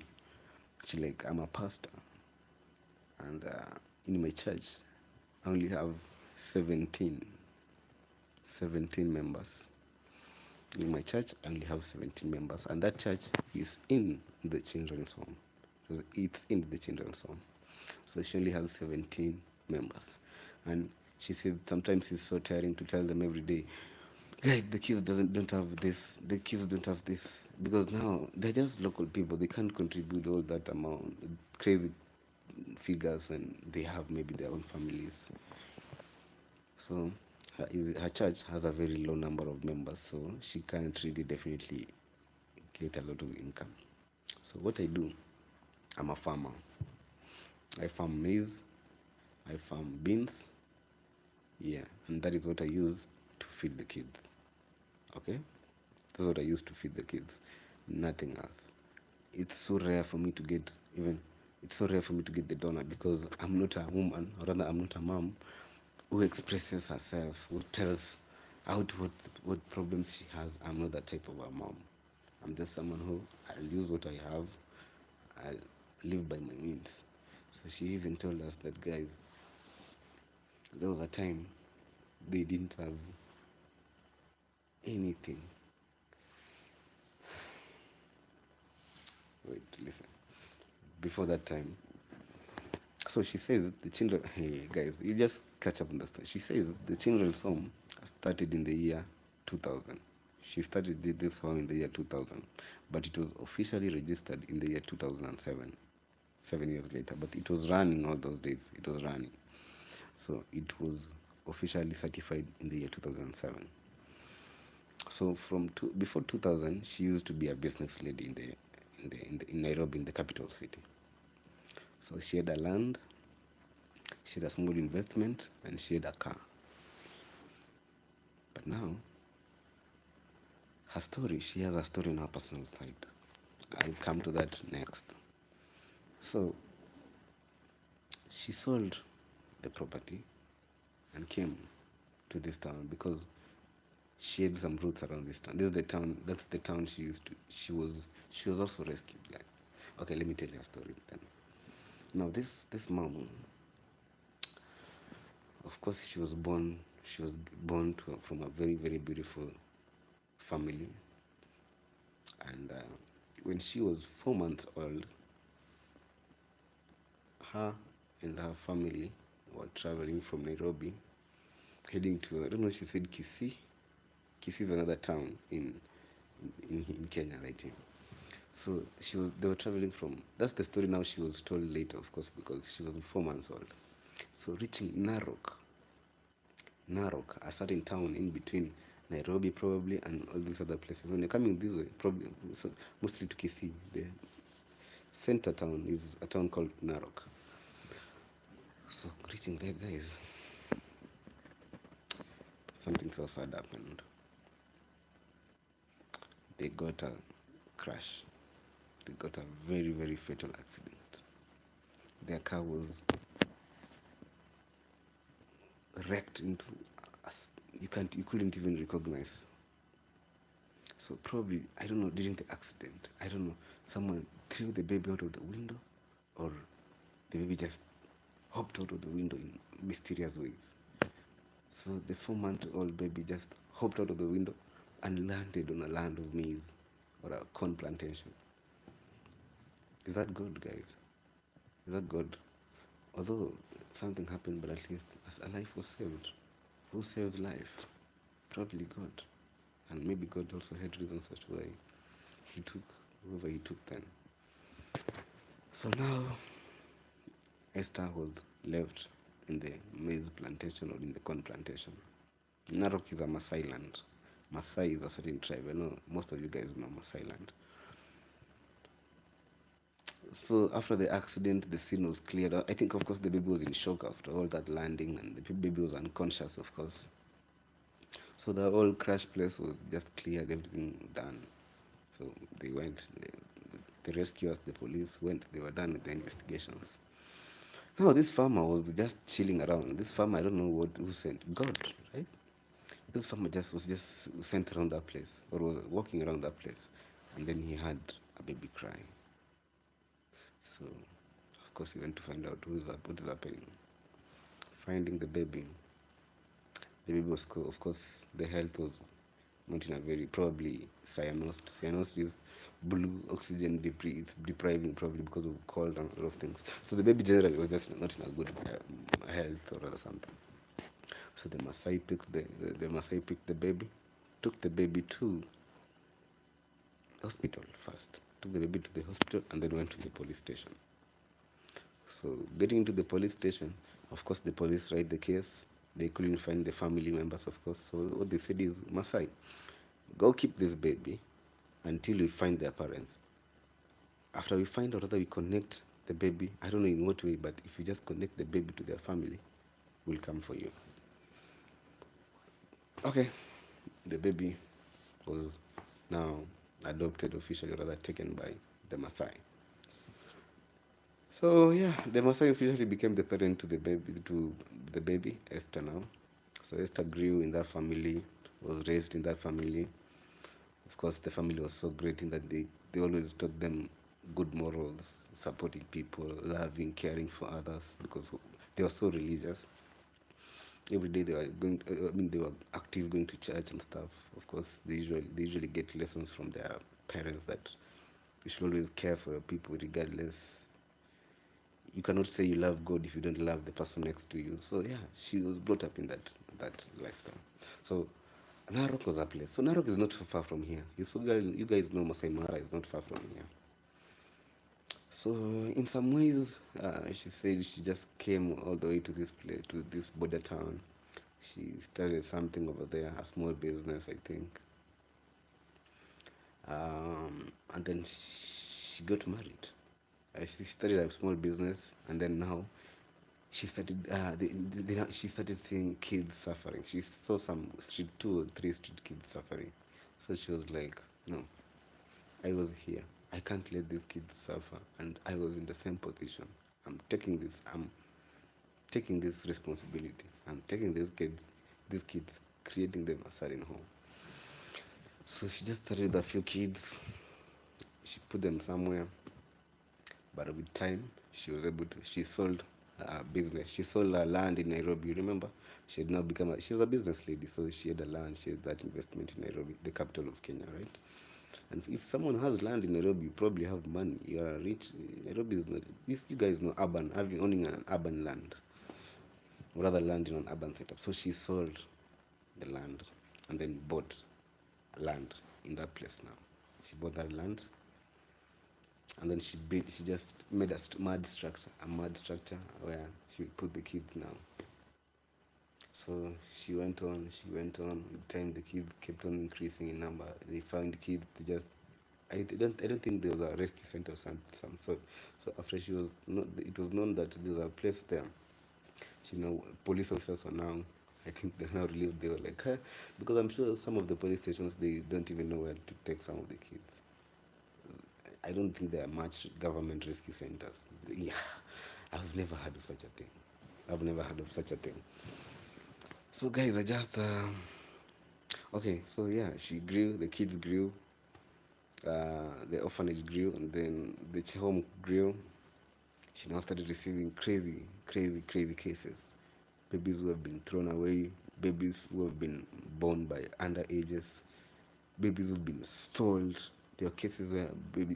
She like, I'm a pastor, and in my church, I only have 17, 17 members. In my church, I only have 17 members, and that church is in the children's home. So it's in the children's home. So she only has 17 members. And she says sometimes it's so tiring to tell them every day, guys, the kids doesn't don't have this, the kids don't have this. Because now they're just local people. They can't contribute all that amount, crazy figures, and they have maybe their own families. So her church has a very low number of members, so she can't really definitely get a lot of income. So what I do, I'm a farmer. I farm maize, I farm beans, yeah, and that is what I use to feed the kids. Okay, that's what I use to feed the kids. Nothing else. It's so rare for me to get even. It's so rare for me to get the donor because I'm not a woman, or rather, I'm not a mom who expresses herself, who tells out what problems she has. I'm not that type of a mom. I'm just someone who I'll use what I have. I'll live by my means. So she even told us that, guys, there was a time they didn't have anything. Wait, listen. Before that time, so she says the children. Hey guys, you just catch up on the story. She says the children's home started in the year 2000. She started this home in the year 2000, but it was officially registered in the year 2007. 7 years later, but it was running all those days. It was running, so it was officially certified in the year 2007. So before 2000, she used to be a business lady in Nairobi, in the capital city. So she had a land, she had a small investment, and she had a car. But now, she has a story on her personal side. I'll come to that next. So she sold the property and came to this town because she had some roots around this town. This is the town. That's the town she used to. She was also rescued, guys. Okay, let me tell you a story then. Now this mom, of course, she was born. She was born from a very very beautiful family, and when she was 4 months old, her and her family were traveling from Nairobi, heading to, I don't know. She said Kisii. Kisii is another town in Kenya, right here. So they were traveling from, that's the story now she was told later, of course, because she was 4 months old. So reaching Narok, a certain town in between Nairobi probably and all these other places. When you're coming this way, probably so mostly to Kisii, the center town is a town called Narok. So reaching there, guys, something so sad happened. They got a crash. They got a very, very fatal accident. Their car was wrecked into you couldn't even recognize. So probably, I don't know, during the accident, I don't know, someone threw the baby out of the window, or the baby just hopped out of the window in mysterious ways. So the 4-month-old baby just hopped out of the window and landed on a land of maize or a corn plantation. Is that good, guys? Is that good? Although something happened, but at least a life was saved. Who saves life? Probably God. And maybe God also had reasons as to why he took whoever he took then. So now Esther was left in the maize plantation or in the corn plantation. Narok is a Maasai land. Maasai is a certain tribe. I know most of you guys know Maasai land. So after the accident, the scene was cleared out. I think, of course, the baby was in shock after all that landing, and the baby was unconscious, of course. So the whole crash place was just cleared, everything done. So they went, the rescuers, the police went, they were done with the investigations. Now this farmer was just chilling around. This farmer, I don't know who sent God, right? This farmer was just sent around that place, or was walking around that place, and then he had a baby crying. So, of course, he went to find out what is happening. Finding the baby was cool. Of course, the health was not in a very, probably cyanosed. Cyanosed is blue oxygen it's depriving, probably because of cold and a lot of things. So the baby generally was just not in a good health or something. So the Maasai picked the baby, took the baby to hospital first. Took the baby to the hospital and then went to the police station. So getting into the police station, of course the police write the case. They couldn't find the family members, of course. So what they said is, Masai, go keep this baby until we find their parents. After we find out whether we connect the baby, I don't know in what way, but if you just connect the baby to their family, we'll come for you. Okay, the baby was now adopted officially, or rather taken by the Maasai. So yeah, the Maasai officially became the parent to the baby Esther now. So Esther grew in that family, was raised in that family. Of course, the family was so great in that they always taught them good morals, supporting people, loving, caring for others, because they were so religious. Every day they were they were active, going to church and stuff. Of course, they usually get lessons from their parents that you should always care for your people regardless. You cannot say you love God if you don't love the person next to you. So yeah, she was brought up in that lifestyle. So Narok was a place. So Narok is not so far from here. You guys know Masai Mara is not far from here. So in some ways, she said she just came all the way to this place, to this border town. She started something over there, a small business, I think. And then she got married. She started a small business, and then now she started seeing kids suffering. She saw some 2 or 3 street kids suffering. So she was like, no, I was here. I can't let these kids suffer. And I was in the same position. I'm taking this responsibility. I'm taking these kids, creating them a certain home. So she just started with a few kids. She put them somewhere. But with time, she sold business. She sold her land in Nairobi. You remember? She had now she was a business lady, so she had a land. She had that investment in Nairobi, the capital of Kenya, right? And if someone has land in Nairobi, you probably have money. You are rich. Nairobi is not. You guys know owning an urban land, or rather land in an urban setup. So she sold the land and then bought land in that place now. She bought that land and then she just made a mud structure where she would put the kids now. So she went on with time. The kids kept on increasing in number. They found kids. I don't think there was a rescue center of some sort. So after she was not, it was known that there was a place there. Police officers are now, I think they're now relieved. They were like, huh? Because I'm sure some of the police stations, they don't even know where to take some of the kids. I don't think there are much government rescue centers. Yeah, I've never heard of such a thing. I've never heard of such a thing. So guys, okay. So yeah, she grew. The kids grew. The orphanage grew, and then the home grew. She now started receiving crazy, crazy, crazy cases. Babies who have been thrown away. Babies who have been born by underages. Babies who've been sold. There are cases where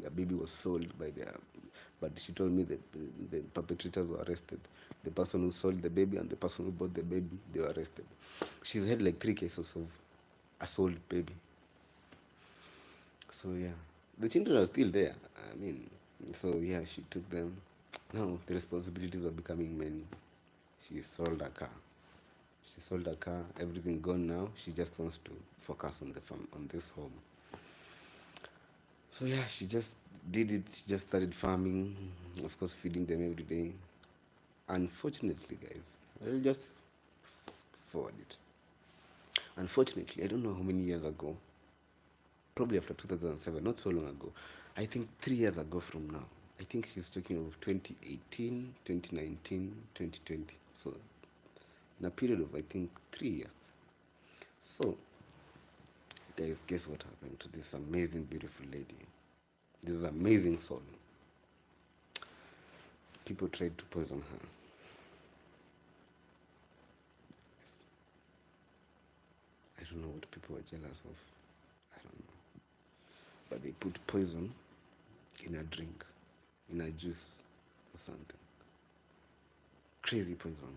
a baby was sold by but she told me that the perpetrators were arrested. The person who sold the baby and the person who bought the baby, they were arrested. She's had like 3 cases of a sold baby. So yeah, the children are still there. I mean, so yeah, she took them. Now the responsibilities are becoming many. She sold her car. She sold her car. Everything gone now. She just wants to focus on the farm, on this home. So yeah, she just did it. She just started farming, of course, feeding them every day. Unfortunately, guys, I'll just forward it. Unfortunately, I don't know how many years ago, probably after 2007, not so long ago, I think 3 years ago from now. I think she's talking of 2018, 2019, 2020. So in a period of, I think, 3 years. So guys, guess what happened to this amazing, beautiful lady? This amazing soul. People tried to poison her. Yes. I don't know what people were jealous of. I don't know. But they put poison in a drink, in a juice or something. Crazy poison.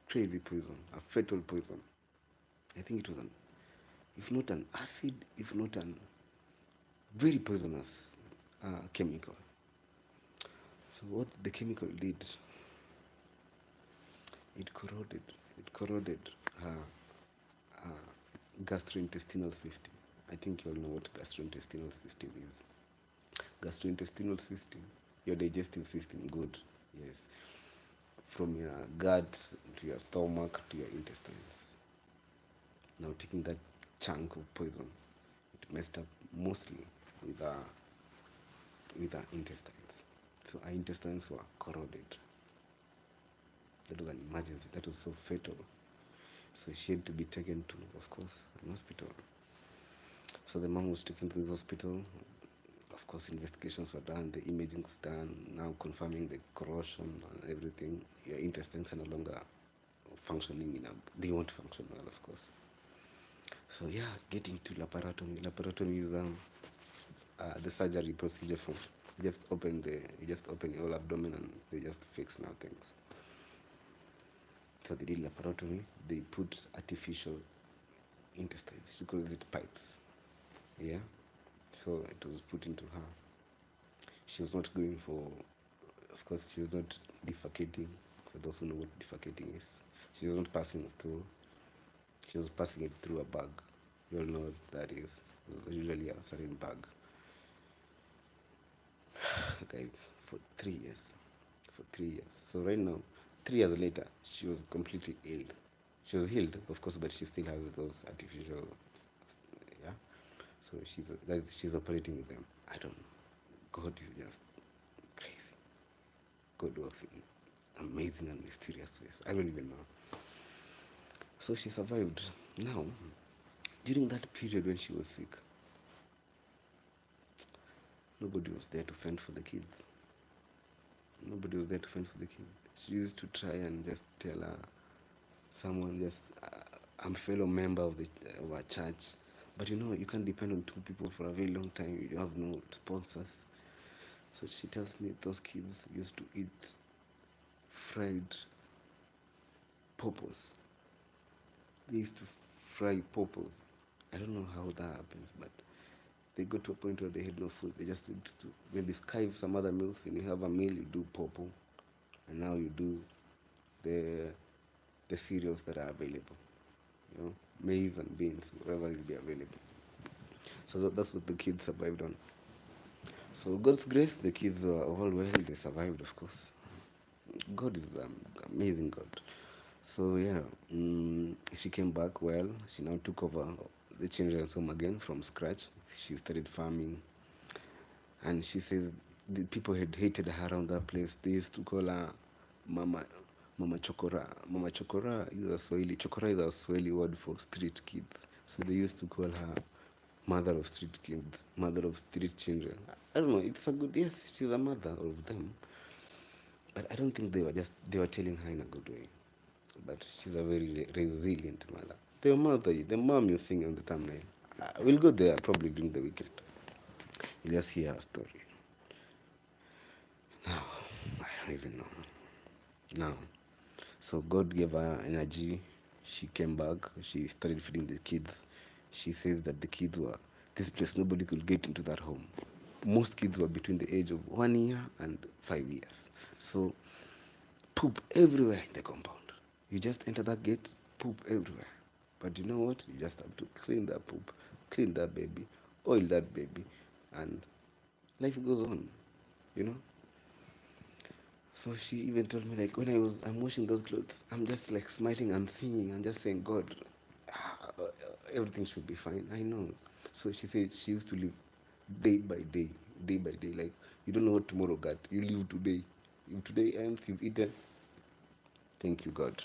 Crazy poison. A fatal poison. I think it was an, if not an acid, if not an very poisonous chemical. So what the chemical did, it corroded. It corroded her gastrointestinal system. I think you all know what gastrointestinal system is. Gastrointestinal system, your digestive system, good, yes. From your gut to your stomach to your intestines. Now taking that chunk of poison, it messed up mostly with our intestines. So our intestines were corroded. That was an emergency. That was so fatal. So she had to be taken to, of course, an hospital. So the mom was taken to this hospital. Of course, investigations were done, the imaging's done, now confirming the corrosion and everything. Your intestines are no longer functioning they won't function well, of course. So yeah, getting to laparotomy. Laparotomy is the surgery procedure for you just open the whole abdomen and they just fix now things. So they did laparotomy. They put artificial intestines. She calls it pipes. Yeah. So it was put into her. She was not going for, of course, she was not defecating. For those who know what defecating is, she was not passing a stool. She was passing it through a bag. You all know what that is. It was usually a certain bag. Guys, for 3 years. For 3 years. So right now, 3 years later, she was completely healed. She was healed, of course, but she still has those artificial, yeah. So she's operating with them. I don't know. God is just crazy. God works in amazing and mysterious ways. I don't even know. So she survived. Now, during that period when she was sick, nobody was there to fend for the kids. Nobody was there to fend for the kids. She used to try and just tell her, someone just, I'm a fellow member of our church. But you can't depend on two people for a very long time. You have no sponsors. So she tells me those kids used to eat fried pawpaws. They used to fry pawpaws. I don't know how that happens, but they got to a point where they had no food. They just used to maybe skive some other meals. When you have a meal, you do pawpaw, and now you do the cereals that are available. Maize and beans, whatever will be available. So that's what the kids survived on. So God's grace, the kids are all well. They survived, of course. God is amazing God. So yeah, she came back well. She now took over the children's home again from scratch. She started farming, and she says the people had hated her around that place. They used to call her Mama Mama Chokora. Mama Chokora is a Swahili. Chokora is a Swahili word for street kids. So they used to call her mother of street kids, mother of street children. I don't know. It's a good, yes. She's a mother of them, but I don't think they were telling her in a good way. But she's a very resilient mother. The mom you're seeing on the thumbnail. We'll go there probably during the weekend. You'll just hear her story. Now, I don't even know. Now, so God gave her energy. She came back. She started feeding the kids. She says that the kids were this place. Nobody could get into that home. Most kids were between the age of 1 year and 5 years. So poop everywhere in the compound. You just enter that gate, poop everywhere. But you know what? You just have to clean that poop, clean that baby, oil that baby, and life goes on, you know? So she even told me, like, when I'm washing those clothes, I'm just like smiling and singing and just saying, God, everything should be fine. I know. So she said she used to live day by day, day by day. Like, You don't know what tomorrow got. You live today. If today ends, you've eaten. Thank you, God.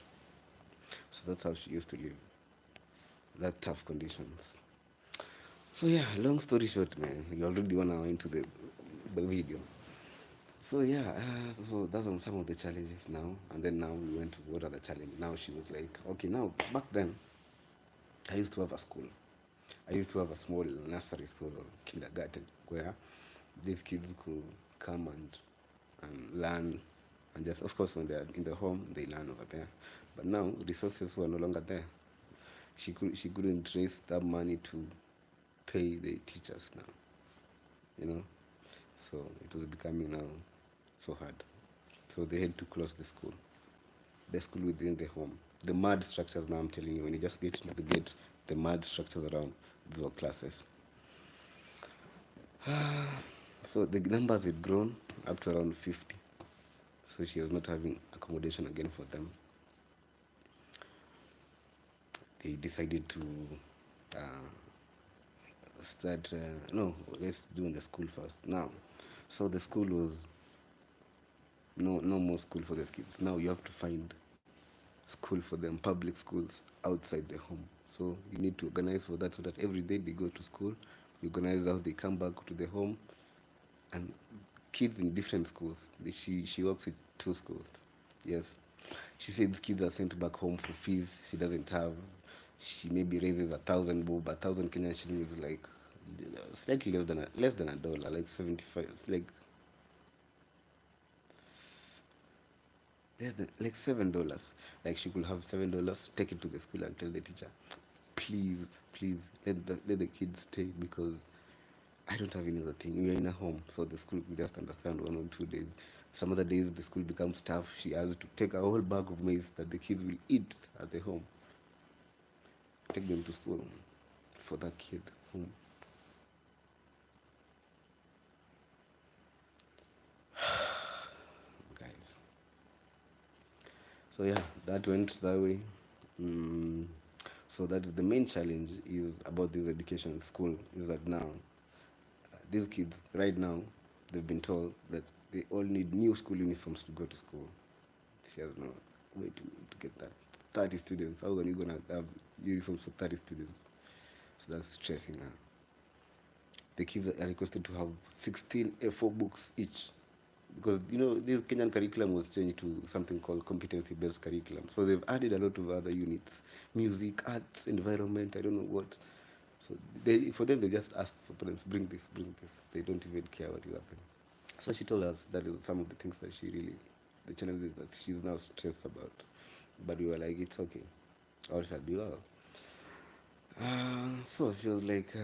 So that's how she used to live. That tough conditions. So yeah, long story short, man, you already 1 hour into the video. So yeah, so that's on some of the challenges now. And then now we went to what other challenge. Now she was like, okay, now back then I used to have a school. I used to have a small nursery school or kindergarten where these kids could come and learn, and just of course when they're in the home they learn over there. But now resources were no longer there. She couldn't raise that money to pay the teachers now, you know. So it was becoming now so hard. So they had to close the school within the home. The mud structures now, I'm telling you, when you just get to the gate, the mud structures around, those were classes. So the numbers had grown up to around 50. So she was not having accommodation again for them. They decided to uh, start, no, let's do in the school first. Now, so the school was no more school for these kids. Now you have to find school for them, public schools outside the home. So you need to organize for that so that every day they go to school. You organize how they come back to the home, and kids in different schools. She works with 2 schools. Yes, she said kids are sent back home for fees she doesn't have. She maybe raises 1,000 bob. 1,000 Kenyan shilling is like slightly less than a dollar, like 75. It's like $7. Like she could have $7, take it to the school and tell the teacher, please let the kids stay because I don't have any other thing. We are in a home, so the school will just understand 1 or 2 days. Some other days the school becomes tough. She has to take a whole bag of maize that the kids will eat at the home, take them to school for that kid home. Guys. So yeah, that went that way. Mm. So that is the main challenge is about this education school is that now these kids right now they've been told that they all need new school uniforms to go to school. She has no way to get that. 30 students. How are you gonna have uniforms for 30 students? So that's stressing her. The kids are requested to have 16 A4 books each. Because this Kenyan curriculum was changed to something called competency-based curriculum. So they've added a lot of other units, music, arts, environment, I don't know what. So for them, they just ask for parents, bring this, bring this. They don't even care what is happening. So she told us that is some of the things that the challenges that she's now stressed about. But we were like, it's okay, all shall be well. So she was like,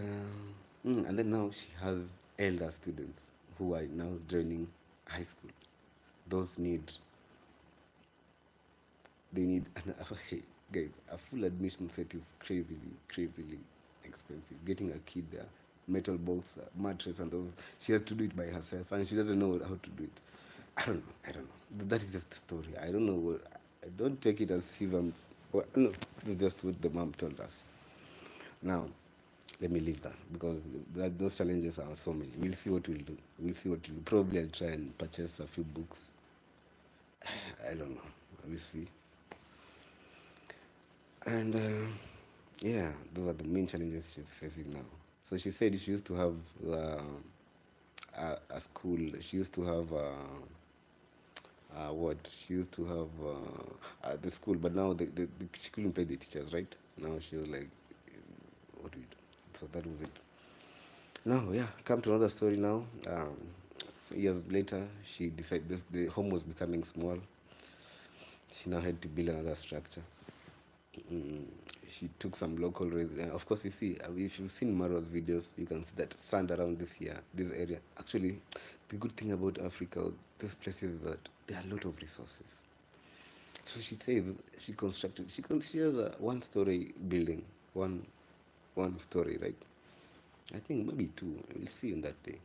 and then now she has elder students who are now joining high school. Those they need hey, guys, a full admission set is crazily expensive. Getting a kid there, metal box, mattress, and those, she has to do it by herself, and she doesn't know how to do it. I don't know. That is just the story. I don't know. I don't take it as if I'm. Well, no, this is just what the mom told us. Now, let me leave that because those challenges are so many. We'll see what we'll do. We'll see what we'll do. Probably I'll try and purchase a few books. I don't know. We'll see. And yeah, those are the main challenges she's facing now. So she said she used to have a school. She used to have what? She used to have the school, but now she couldn't pay the teachers, right? Now she was like, what do we do? So that was it. Now, yeah, come to another story now. So years later, she decided the home was becoming small. She now had to build another structure. Mm, she took some local residents. Of course, you see, if you've seen Maro's videos, you can see that sand around this area. Actually, the good thing about Africa, these places, is that there are a lot of resources. So she says she has a 1-story building, one story, right? I think maybe 2. We'll see in that day.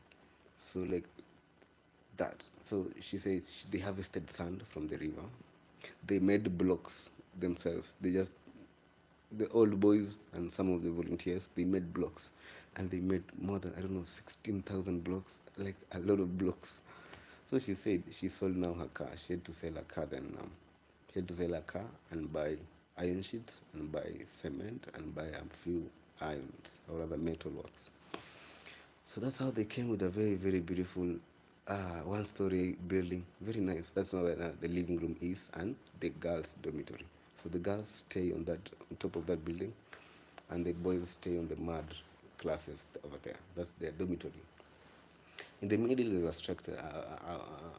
So like that. So she said they harvested sand from the river. They made blocks themselves. The old boys and some of the volunteers, they made blocks, and they made more than, I don't know, 16,000 blocks, like a lot of blocks. So she said she sold now her car. She had to sell her car then. She had to sell her car and buy iron sheets and buy cement and buy a few irons or other metal works. So that's how they came with a very, very beautiful one-story building. Very nice. That's where the living room is and the girls' dormitory. So the girls stay on top of that building, and the boys stay on the mud classes over there. That's their dormitory. In the middle is a structure,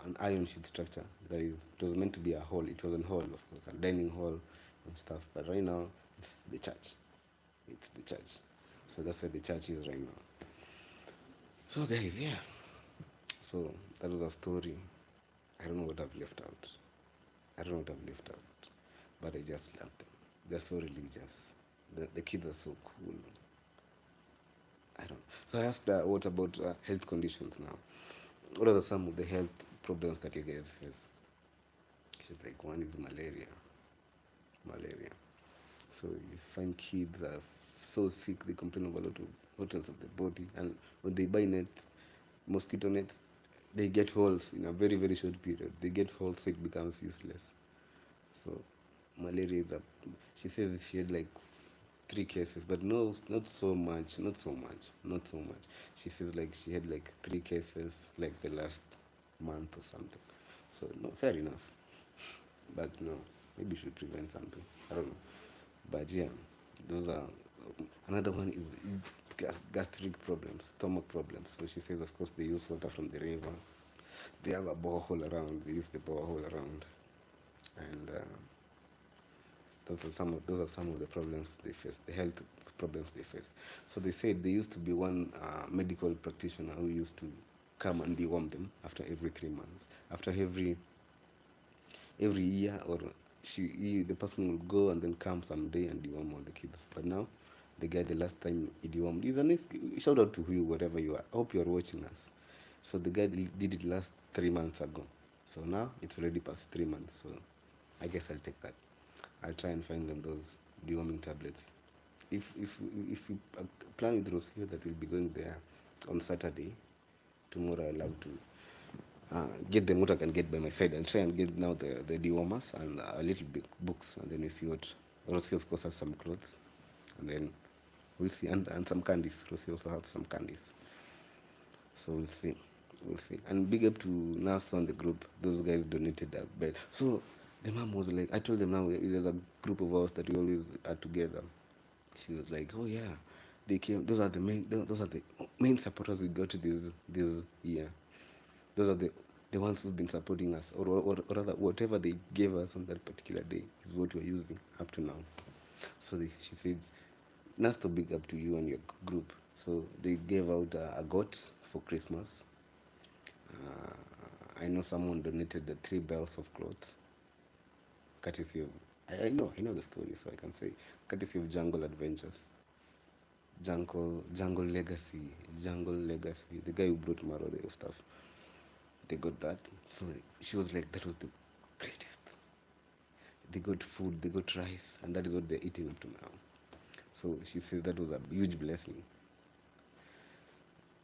an iron sheet structure. It was meant to be a hall. It was a hall, of course, a dining hall and stuff. But right now, it's the church. It's the church. So that's where the church is right now. So, guys, yeah. So that was a story. I don't know what I've left out. I don't know what I've left out. But I just love them. They're so religious. The kids are so cool. I don't. So I asked her, what about health conditions now? What are some of the health problems that you guys face? She's like, one is malaria. Malaria. So you find kids are so sick, they complain of a lot of hotels of the body. And when they buy nets, mosquito nets, they get holes in a very, very short period. They get holes, so it becomes useless. So malaria is a. She says she had like 3 cases, but no, not so much, not so much, not so much. She says like she had like 3 cases like the last month or something. So no, fair enough. But no, maybe we should prevent something. I don't know. But yeah, those are. Another one is gastric problems, stomach problems. So she says, of course, they use water from the river. They have a borehole around. They use the borehole around, and those are some of the problems they face, the health problems they face. So they said there used to be one medical practitioner who used to come and deworm them after every 3 months, after every year, or the person will go and then come someday and deworm all the kids. But now the guy, the last time he dewormed, he's a nice. Shout out to you, whatever you are. I hope you are watching us. So the guy did it last 3 months ago. So now it's already past 3 months. So I guess I'll take that. I'll try and find them those deworming tablets. If you plan with Rocio that we'll be going there on Saturday, tomorrow I'll have to get them what I can get by my side. I'll try and get now the dewormers and a little bit books, and then we see what. Rocio of course has some clothes, and then we'll see, and some candies. Rocio also has some candies. So we'll see. We'll see. And big up to Nurse on the group. Those guys donated a bed. So the mom was like, I told them now there's a group of us that we always are together. She was like, oh yeah, they came. Those are the main supporters we got this year. Those are the ones who've been supporting us, or rather, whatever they gave us on that particular day is what we're using up to now. So she says, nice to big up to you and your group. So they gave out a goat for Christmas. I know someone donated the 3 bells of clothes, courtesy of. I know the story, so I can say courtesy of Jungle Adventures, Jungle Legacy. The guy who brought Maro the stuff, they got that. So she was like, that was the greatest. They got food, they got rice, and that is what they're eating up to now. So she said that was a huge blessing.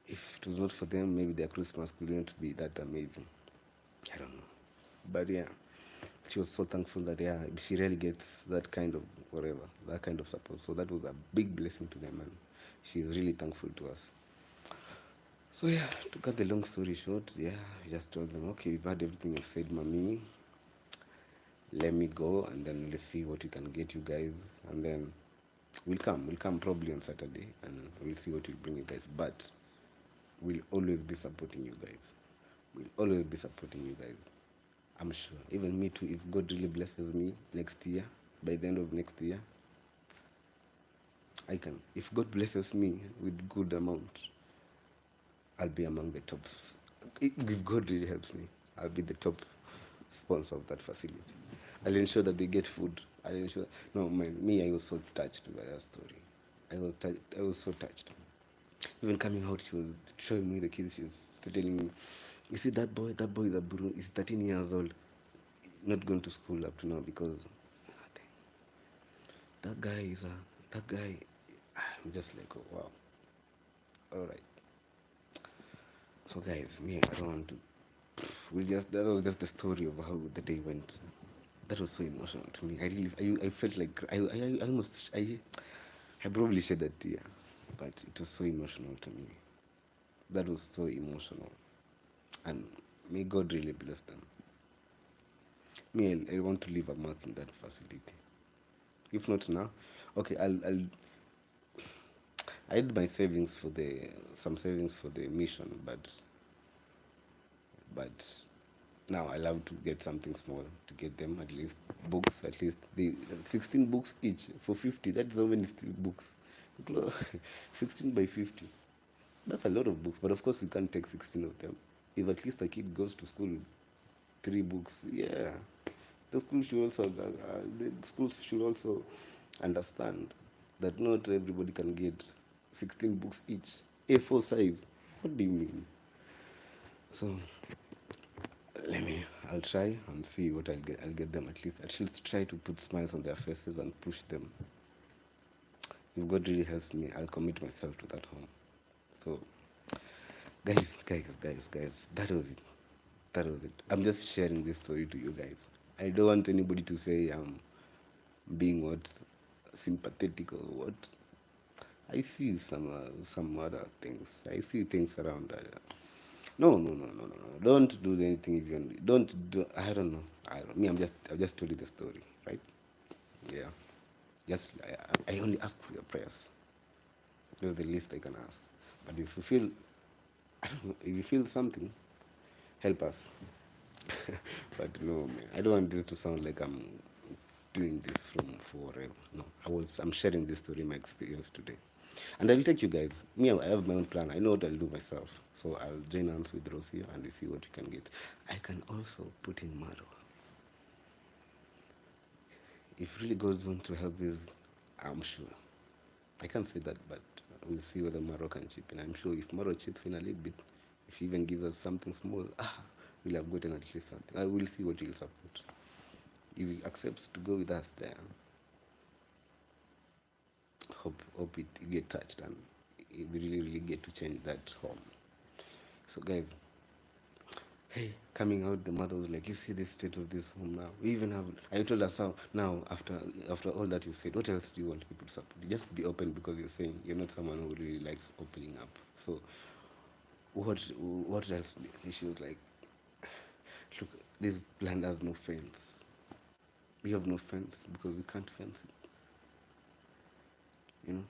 If it was not for them, maybe their Christmas couldn't be that amazing. I don't know. But yeah, she was so thankful that yeah, she really gets that kind of whatever, that kind of support. So that was a big blessing to them, and she's really thankful to us. So yeah, to cut the long story short, yeah, I just told them, okay, we've had everything you've said, mommy. Let me go, and then let's see what we can get you guys, and then we'll come probably on Saturday, and we'll see what we bring you guys. But we'll always be supporting you guys. We'll always be supporting you guys. I'm sure. Even me too, if God really blesses me next year, by the end of next year, I can. If God blesses me with good amount, I'll be among the top. If God really helps me, I'll be the top sponsor of that facility. I'll ensure that they get food. I'll ensure. No, man, me, I was so touched by that story. I was so touched. Even coming out, she was showing me the kids. She was telling me, "You see that boy? That boy is a Burundi. He's 13 years old. Not going to school up to now because that guy is a that guy." I'm just like, oh, wow. All right. So guys, me, I don't want to that was just the story of how the day went. That was so emotional to me. I felt like I almost I probably shed a tear, but it was so emotional to me. That was so emotional, and may God really bless them. Me, I want to leave a mark in that facility. If not now, okay, I had my savings for the some savings for the mission, but now I love to get something small to get them at least books, at least the 16 books each for 50. That's how many still books. 16 by 50. That's a lot of books, but of course we can't take 16 of them. If at least a kid goes to school with 3 books, yeah, the schools should also understand that not everybody can get 16 books each, A4 size. What do you mean? So let me. I'll try and see what I'll get. I'll get them at least. I should try to put smiles on their faces and push them. If God really helps me, I'll commit myself to that home. So, guys, that was it. That was it. I'm just sharing this story to you guys. I don't want anybody to say I'm being what sympathetic or what. I see some other things. I see things around. No. Don't do anything if you don't do. I don't know. I don't. Me, I just told you the story, right? Yeah. Just I only ask for your prayers. That's the least I can ask. But if you feel, I don't know, if you feel something, help us. But no, man, I don't want this to sound like I'm doing this from forever. No, I'm sharing this story, my experience today. And I'll take you guys. Me, I have my own plan. I know what I'll do myself. So I'll join hands with Rosie and we see what we can get. I can also put in Maro. If really God wants to help this, I'm sure. I can't say that, but we'll see whether Maro can chip in. I'm sure if Maro chips in a little bit, if he even gives us something small, we'll have gotten at least something. I will see what he'll support. If he accepts to go with us there, hope it get touched and we really get to change that home. So guys, hey, coming out, the mother was like, you see the state of this home now. We even have, I told her, so now, after all that you've said, what else do you want people to support? Just be open because you're saying you're not someone who really likes opening up. So, what else? She was like, look, this land has no fence. We have no fence because we can't fence it. You know,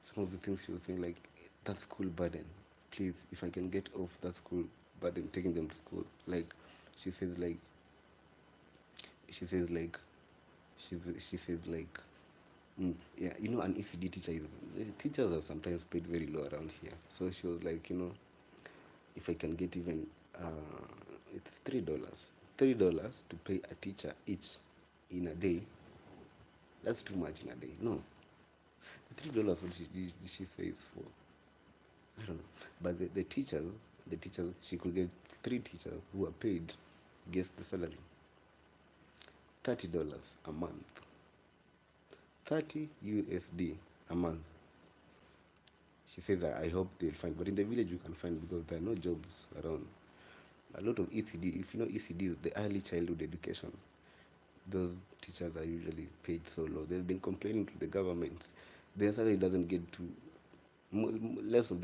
some of the things she was saying, like, that school burden. Please, if I can get off that school burden, taking them to school, like, she says, like, she says, like, she says like yeah, you know, an ECD teacher is teachers are sometimes paid very low around here. So she was like, you know, if I can get even it's $3 to pay a teacher each in a day. That's too much in a day. No, $3 what she says for, I don't know, but the teachers she could get 3 teachers who are paid, guess the salary, $30 a month. 30 USD a month. She says, I hope they'll find, but in the village you can find because there are no jobs around. A lot of ECD, if you know ECD is the early childhood education, those teachers are usually paid so low. They've been complaining to the government. Their salary doesn't get to, most of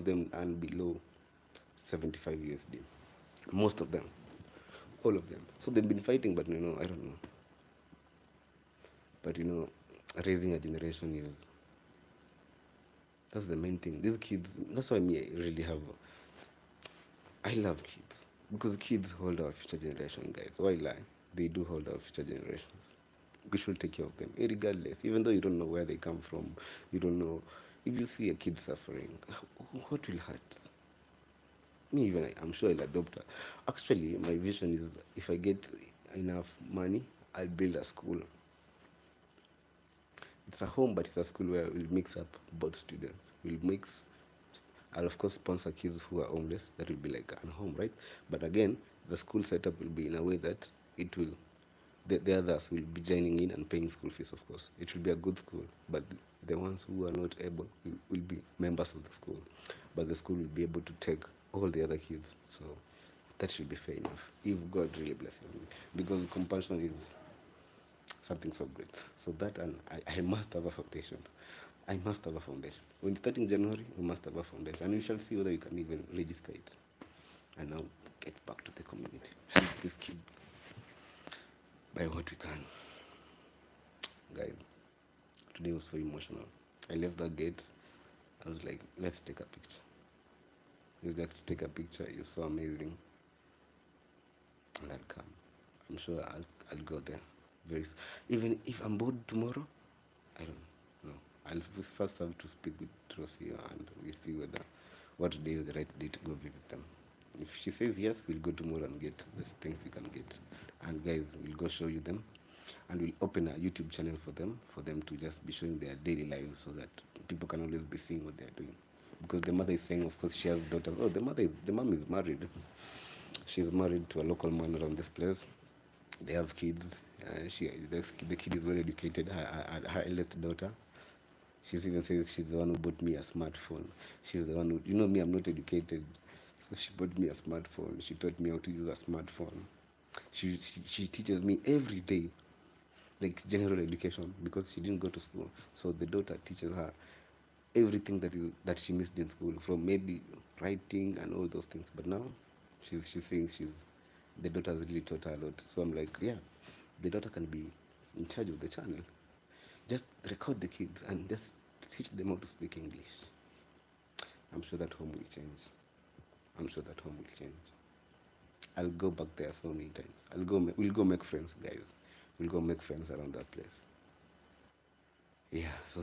them earn below 75 USD. Most of them, all of them. So they've been fighting, but you know, I don't know. But you know, raising a generation is, that's the main thing. These kids, that's why me, I really have, I love kids. Because kids hold our future generation, guys. Why lie? They do hold our future generations. We should take care of them, regardless. Even though you don't know where they come from, you don't know. If you see a kid suffering, what will hurt? Me, even I'm sure I'll adopt her. Actually, my vision is if I get enough money, I'll build a school. It's a home, but it's a school where we'll mix up both students. I'll of course sponsor kids who are homeless. That will be like a home, right? But again, the school setup will be in a way that it will, the others will be joining in and paying school fees, of course. It will be a good school, but the ones who are not able will be members of the school. But the school will be able to take all the other kids. So that should be fair enough if God really blesses me, because compassion is something so great. So that, and I must have a foundation. I must have a foundation. When starting January, we must have a foundation, and we shall see whether we can even register it. And now get back to the community, help these kids by what we can. Guys, today was so emotional. I left the gate. I was like, let's take a picture. Let's take a picture. You're so amazing. And I'll come. I'm sure I'll go there very soon. Even if I'm bored tomorrow, I don't know. I'll first have to speak with Rosie and we'll see whether what day is the right day to go visit them. If she says yes, we'll go tomorrow and get the things we can get. And guys, we'll go show you them. And we'll open a YouTube channel for them to just be showing their daily lives so that people can always be seeing what they're doing. Because the mother is saying, of course, she has daughters. Oh, the mom is married. She's married to a local man around this place. They have kids. The kid is well educated. Her eldest daughter. She even says she's the one who bought me a smartphone. She's the one who, me, I'm not educated. So she bought me a smartphone. She taught me how to use a smartphone. She teaches me every day, like general education, because she didn't go to school. So the daughter teaches her everything that she missed in school, from maybe writing and all those things. But now she's saying the daughter has really taught her a lot. So I'm like, yeah, the daughter can be in charge of the channel. Just record the kids and just teach them how to speak English. I'm sure that home will change. I'm sure that home will change. I'll go back there so many times. We'll go make friends, guys. We'll go make friends around that place. Yeah, so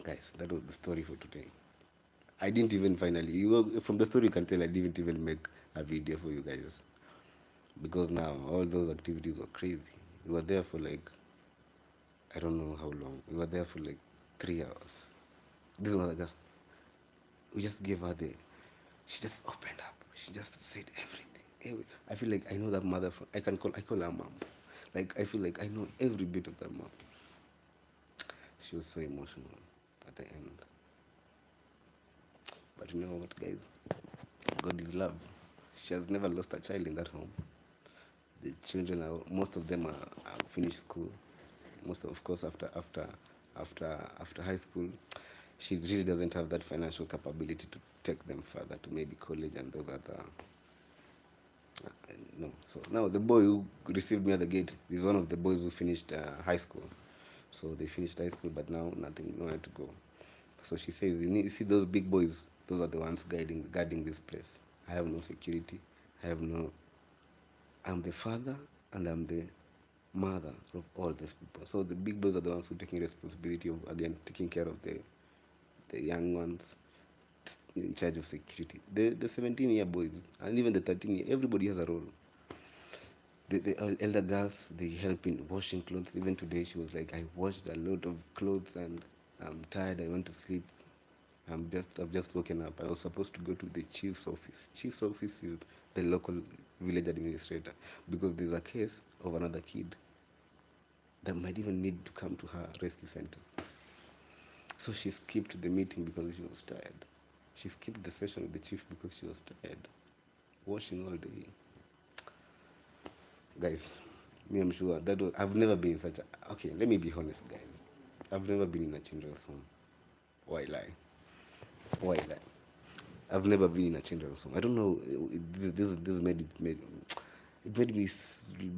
guys, that was the story for today. I didn't even from the story you can tell I didn't even make a video for you guys. Because now all those activities were crazy. We were there for like, I don't know how long. We were there for like 3 hours. This was just, we just gave her she just opened up. She just said everything. I feel like I know that mother I call her mom. Like, I feel like I know every bit of that mom. She was so emotional at the end. But you know what, guys? God is love. She has never lost a child in that home. The children most of them are finished school. Most of course after high school, she really doesn't have that financial capability to take them further to maybe college and those other. No. So now the boy who received me at the gate is one of the boys who finished high school. So they finished high school, but now nothing, nowhere to go. So she says, you see those big boys, those are the ones guarding this place. I have no security. I'm the father and I'm the mother of all these people. So the big boys are the ones who are taking responsibility of, again, taking care of the young ones, in charge of security. The 17-year boys and even the 13-year, everybody has a role. The elder girls, they help in washing clothes. Even today she was like, I washed a lot of clothes and I'm tired, I want to sleep. I've just woken up. I was supposed to go to the chief's office. Chief's office is the local village administrator, because there's a case of another kid that might even need to come to her rescue center. So she skipped the meeting because she was tired. She skipped the session with the chief because she was tired. Washing all day. Guys, me, I'm sure I've never been in such a, okay, let me be honest, guys. I've never been in a children's home. Why lie? Why lie? I've never been in a children's home. I don't know. This made me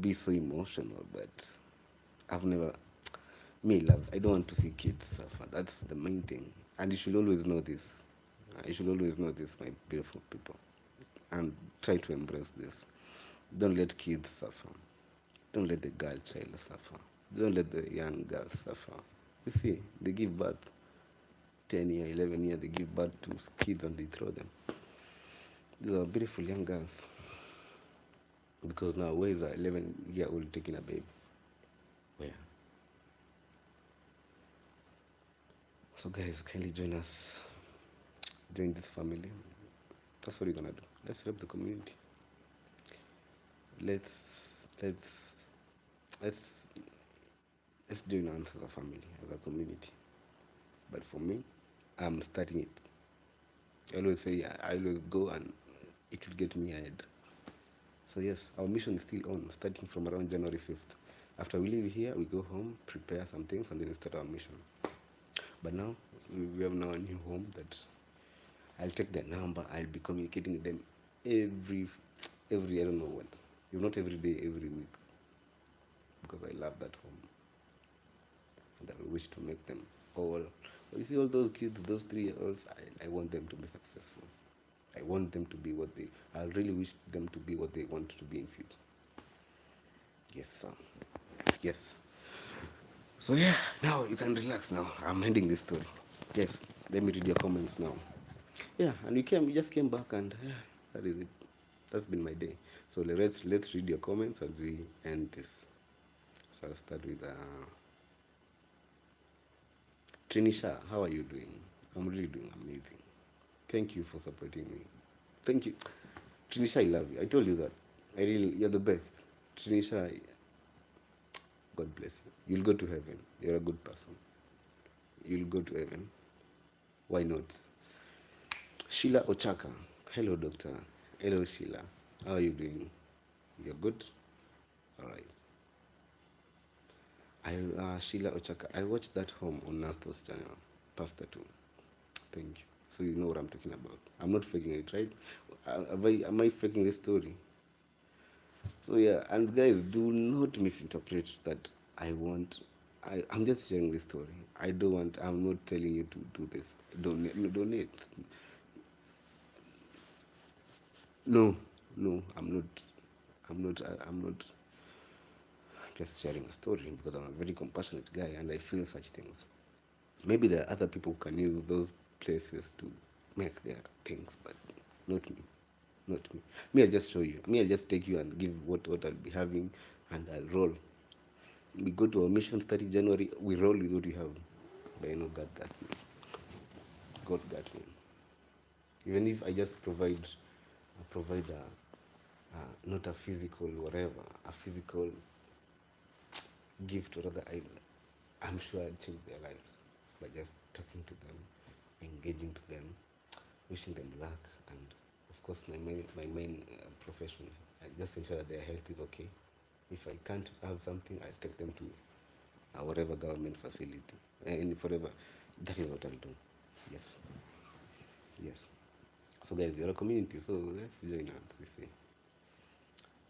be so emotional, but I've never. Me, love. I don't want to see kids suffer. That's the main thing, and you should always know this. You should always know this, my beautiful people, and try to embrace this. Don't let kids suffer. Don't let the girl child suffer. Don't let the young girls suffer. You see, they give birth 10 year, 11 year, they give birth to kids and they throw them. These are beautiful young girls. Because now, where is an 11-year-old taking a baby? Where? So guys, kindly join us. Join this family. That's what we're gonna do. Let's help the community. Let's join hands as a family, as a community. But for me, I'm starting it. I always say, I always go and it will get me ahead. So yes, our mission is still on, starting from around January 5th. After we leave here, we go home, prepare some things, and then start our mission. But now, we have now a new home that I'll take their number. I'll be communicating with them every, I don't know what. If not every day, every week, because I love that home, and I wish to make them all. You see, all those kids, those 3 year olds, I want them to be successful. I want them to be what they. I really wish them to be what they want to be in future. Yes, sir. Yes. So yeah, now you can relax. Now I'm ending this story. Yes. Let me read your comments now. Yeah, and you just came back, and yeah, that is it. That's been my day. So let's read your comments as we end this. So I'll start with Trinisha. How are you doing? I'm really doing amazing. Thank you for supporting me. Thank you, Trinisha. I love you. I told you that. You're the best. Trinisha, God bless you. You'll go to heaven. You're a good person. You'll go to heaven. Why not? Sheila Ochaka. Hello, doctor. Hello, Sheila. How are you doing? You're good? All right. Sheila Ochaka. I watched that home on Nastos channel, Pastor 2. Thank you. So you know what I'm talking about. I'm not faking it, right? Am I faking this story? So yeah, and guys, do not misinterpret that I want. I'm just sharing this story. I don't want. I'm not telling you to do this. Donate. No, donate. No, no, I'm not. I'm not just sharing a story because I'm a very compassionate guy and I feel such things. Maybe there are other people who can use those places to make their things, but not me. Not me. Me, I'll just show you. Me, I'll just take you and give what I'll be having, and I'll roll. We go to our mission starting January. We roll with what we have. But you know, God got me. God got me. Even if I provide not a physical whatever, a physical gift or rather, I'm sure I'll change their lives by just talking to them, engaging to them, wishing them luck, and of course my main profession. I just ensure that their health is okay. If I can't have something, I'll take them to whatever government facility and forever. That is what I'll do. Yes, yes. So guys, you're a community, so let's join hands. You see.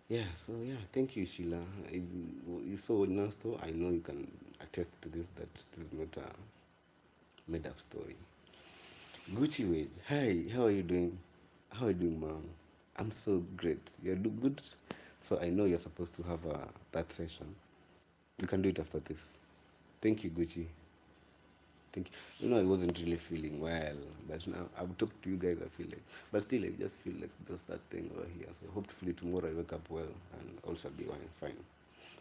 Yeah. So yeah, thank you, Sheila. If you saw Nasto, I know you can attest to this. That this is not a made-up story. Gucci Wage. Hi, how are you doing? How are you doing, mom? I'm so great. You're doing good. So I know you're supposed to have that session. You can do it after this. Thank you, Gucci. Thank you. You know, I wasn't really feeling well, but now I've talked to you guys. I feel like, but still, I just feel like there's that thing over here. So hopefully tomorrow I wake up well and all shall be fine.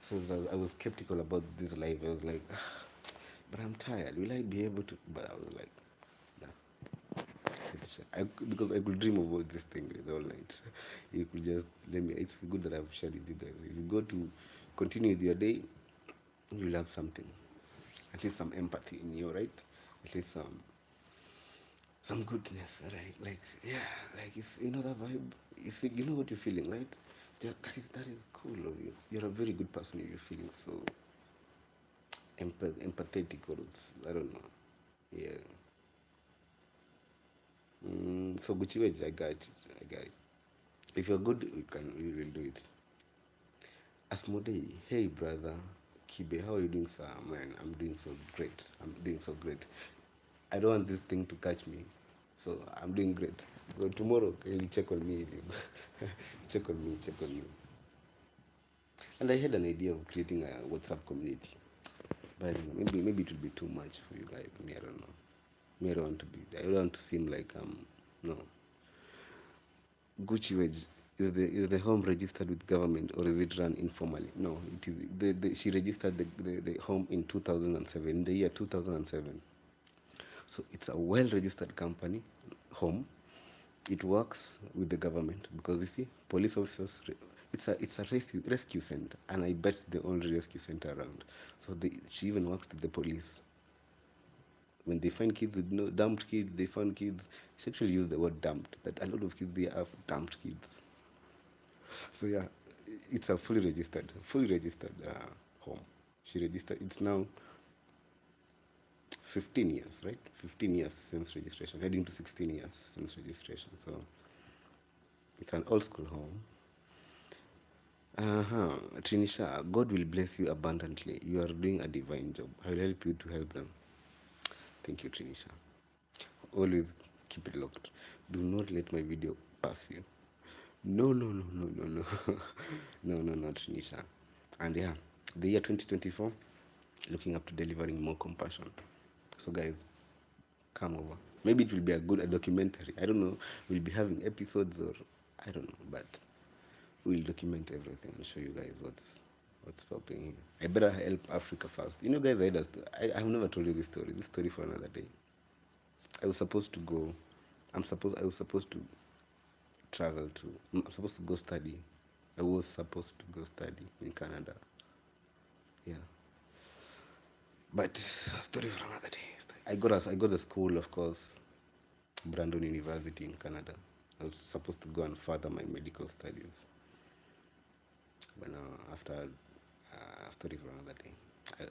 So I was skeptical about this life. I was like, but I'm tired. Will I be able to? But I was like, because I could dream of all these things all night. You could just let me. It's good that I've shared with you guys. If you go to continue with your day, you'll have something, at least some empathy in you, right? At least some goodness, right? Like yeah, like you know that vibe. You know what you're feeling, right? That is cool of you. You're a very good person if you're feeling so empathetic, or I don't know. Yeah. So Gucci Wedge, I got it. I got it. If you're good, we will do it. Asmodei, hey brother. Kibe, how are you doing, sir? Man, I'm doing so great. I'm doing so great. I don't want this thing to catch me. So I'm doing great. So tomorrow, can you check on me? Check on me, check on you. And I had an idea of creating a WhatsApp community. But I don't know, maybe it will be too much for you guys. Me, I don't know. Me, I don't want to seem like no. Gucci Wedge, is the home registered with government or is it run informally? No, it is. She registered the home in 2007, in the year 2007. So it's a well-registered company, home. It works with the government because you see, police officers. It's a rescue center, and I bet the only rescue center around. So she even works with the police. when they find kids with no dumped kids, they found kids. She actually used the word dumped. That a lot of kids here have dumped kids. So yeah, it's a fully registered home. She registered. It's now 15 years, right? 15 years since registration, heading to 16 years since registration. So it's an old school home. Trinisha, God will bless you abundantly. You are doing a divine job. I will help you to help them. Thank you, Trinisha. Always keep it locked. Do not let my video pass you. No, no, no, no, no, no. No, no, no, Trinisha. And yeah, the year 2024, looking up to delivering more compassion. So, guys, come over. Maybe it will be a documentary. I don't know. We'll be having episodes or I don't know, but we'll document everything and show you guys what's popping here. I better help Africa first. You know, guys, I've never told you this story. This story for another day. I was supposed to go. I was supposed to travel to. I'm supposed to go study. I was supposed to go study in Canada. Yeah, but a story for another day. I got a school, of course, Brandon University in Canada. I was supposed to go and further my medical studies. But now, after a story for another day,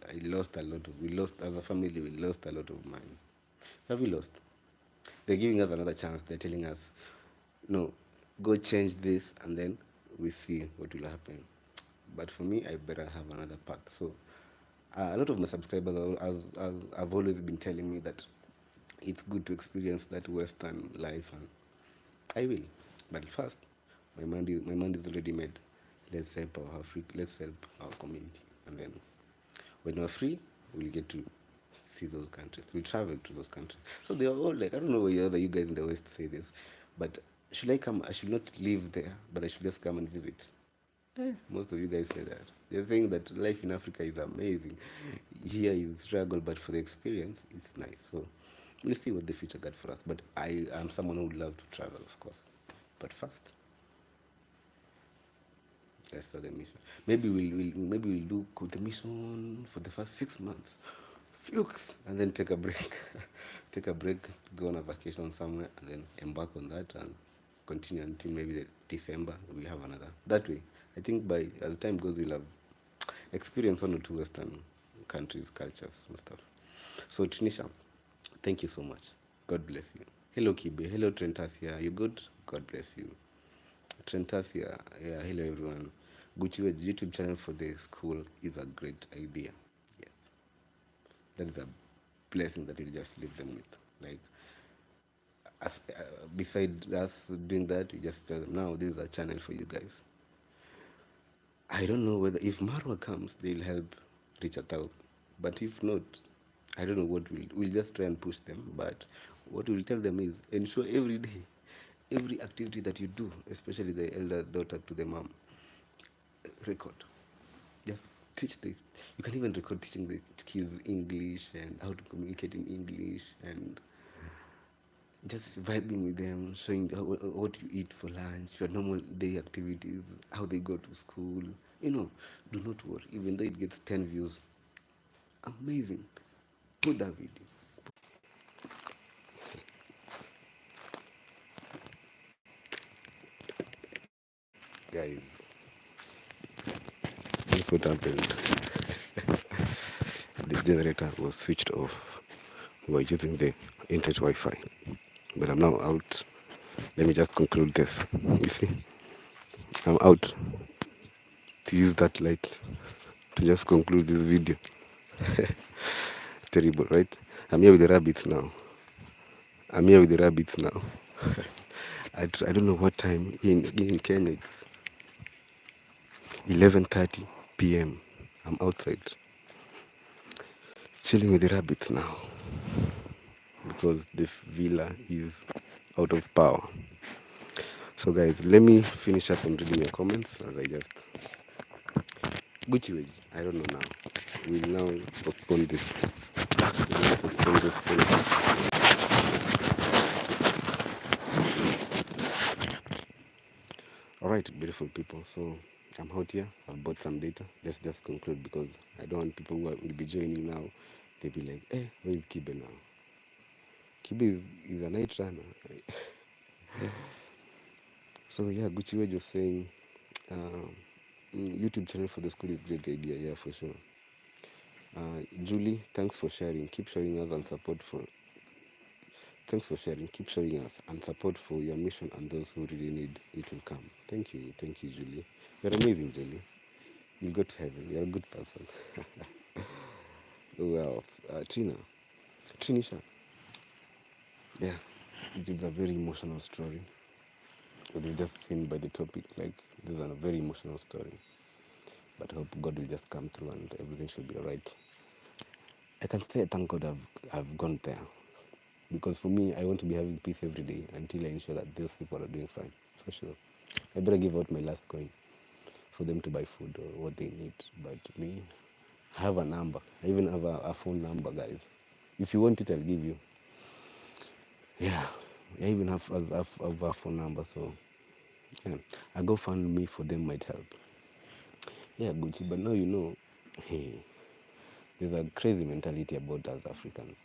I lost a lot of. We lost as a family. We lost a lot of money. Have we lost? They're giving us another chance. They're telling us, no, go change this, and then we see what will happen. But for me, I better have another path. So a lot of my subscribers have always been telling me that it's good to experience that Western life, and I will. But first, my mind is already made. Let's help our Africa. Let's help our community, and then when we're free, we'll get to see those countries. We'll travel to those countries. So they are all like, I don't know whether you guys in the West say this, but should I come? I should not live there, but I should just come and visit. Most of you guys say that. They're saying that life in Africa is amazing. Here is struggle, but for the experience, it's nice. So we'll see what the future got for us. But I am someone who would love to travel, of course. But first, let's start the mission. Maybe we'll do the mission for the first 6 months. Fuchs, and then take a break. Take a break, go on a vacation somewhere, and then embark on that and continue until maybe the December we have another. That way, I think by as time goes, we'll have experience one or two Western countries, cultures, and stuff. So, Tanisha, thank you so much. God bless you. Hello, Kibe. Hello, Trentasia. You good? God bless you. Trentasia. Yeah, hello, everyone. Gucci YouTube channel for the school is a great idea. Yes. That is a blessing that you just leave them with. Like, beside us doing that, we just tell them, now this is a channel for you guys. I don't know whether if Marwa comes, they'll help reach 1,000. But if not, I don't know what we'll just try and push them. But what we'll tell them is ensure every day, every activity that you do, especially the elder daughter to the mom, record. Just teach the. You can even record teaching the kids English and how to communicate in English and just vibing with them, showing what you eat for lunch, your normal day activities, how they go to school. Do not worry. Even though it gets 10 views, amazing. Put that video. Guys, this is what happened. The generator was switched off. We were using the internet Wi-Fi. But I'm now out. Let me just conclude this. You see, I'm out to use that light to just conclude this video. Terrible, right? I'm here with the rabbits now. I don't know what time in Kenya. It's 11:30 p.m. I'm outside chilling with the rabbits now because the villa is out of power. So guys, let me finish up on reading your comments as I just Gucci Wedge. I don't know now. We'll now postpone this. Alright, beautiful people. So I'm out here. I've bought some data. Let's just conclude because I don't want people who will be joining now. They'll be like, where is Kibe now? Kibe is a night runner. So yeah, Gucci Wedge was saying, um, YouTube channel for the school is a great idea. Yeah, for sure. Julie, thanks for sharing. Keep showing us and support for. Thanks for sharing. Keep showing us and support for your mission and those who really need it will come. Thank you, Julie. You're amazing, Julie. You'll go to heaven. You're a good person. Who else? Trinisha. Yeah, it is a very emotional story. You've just seen by the topic, like this is a very emotional story. But I hope God will just come through and everything should be alright. I can say thank God I've gone there. Because for me, I want to be having peace every day until I ensure that those people are doing fine. For sure. I better give out my last coin for them to buy food or what they need. But me, I have a number. I even have a phone number, guys. If you want it, I'll give you. Yeah, I even have a phone number. So, yeah, a GoFundMe for them might help. Yeah, Gucci, but now you know, hey, there's a crazy mentality about us Africans.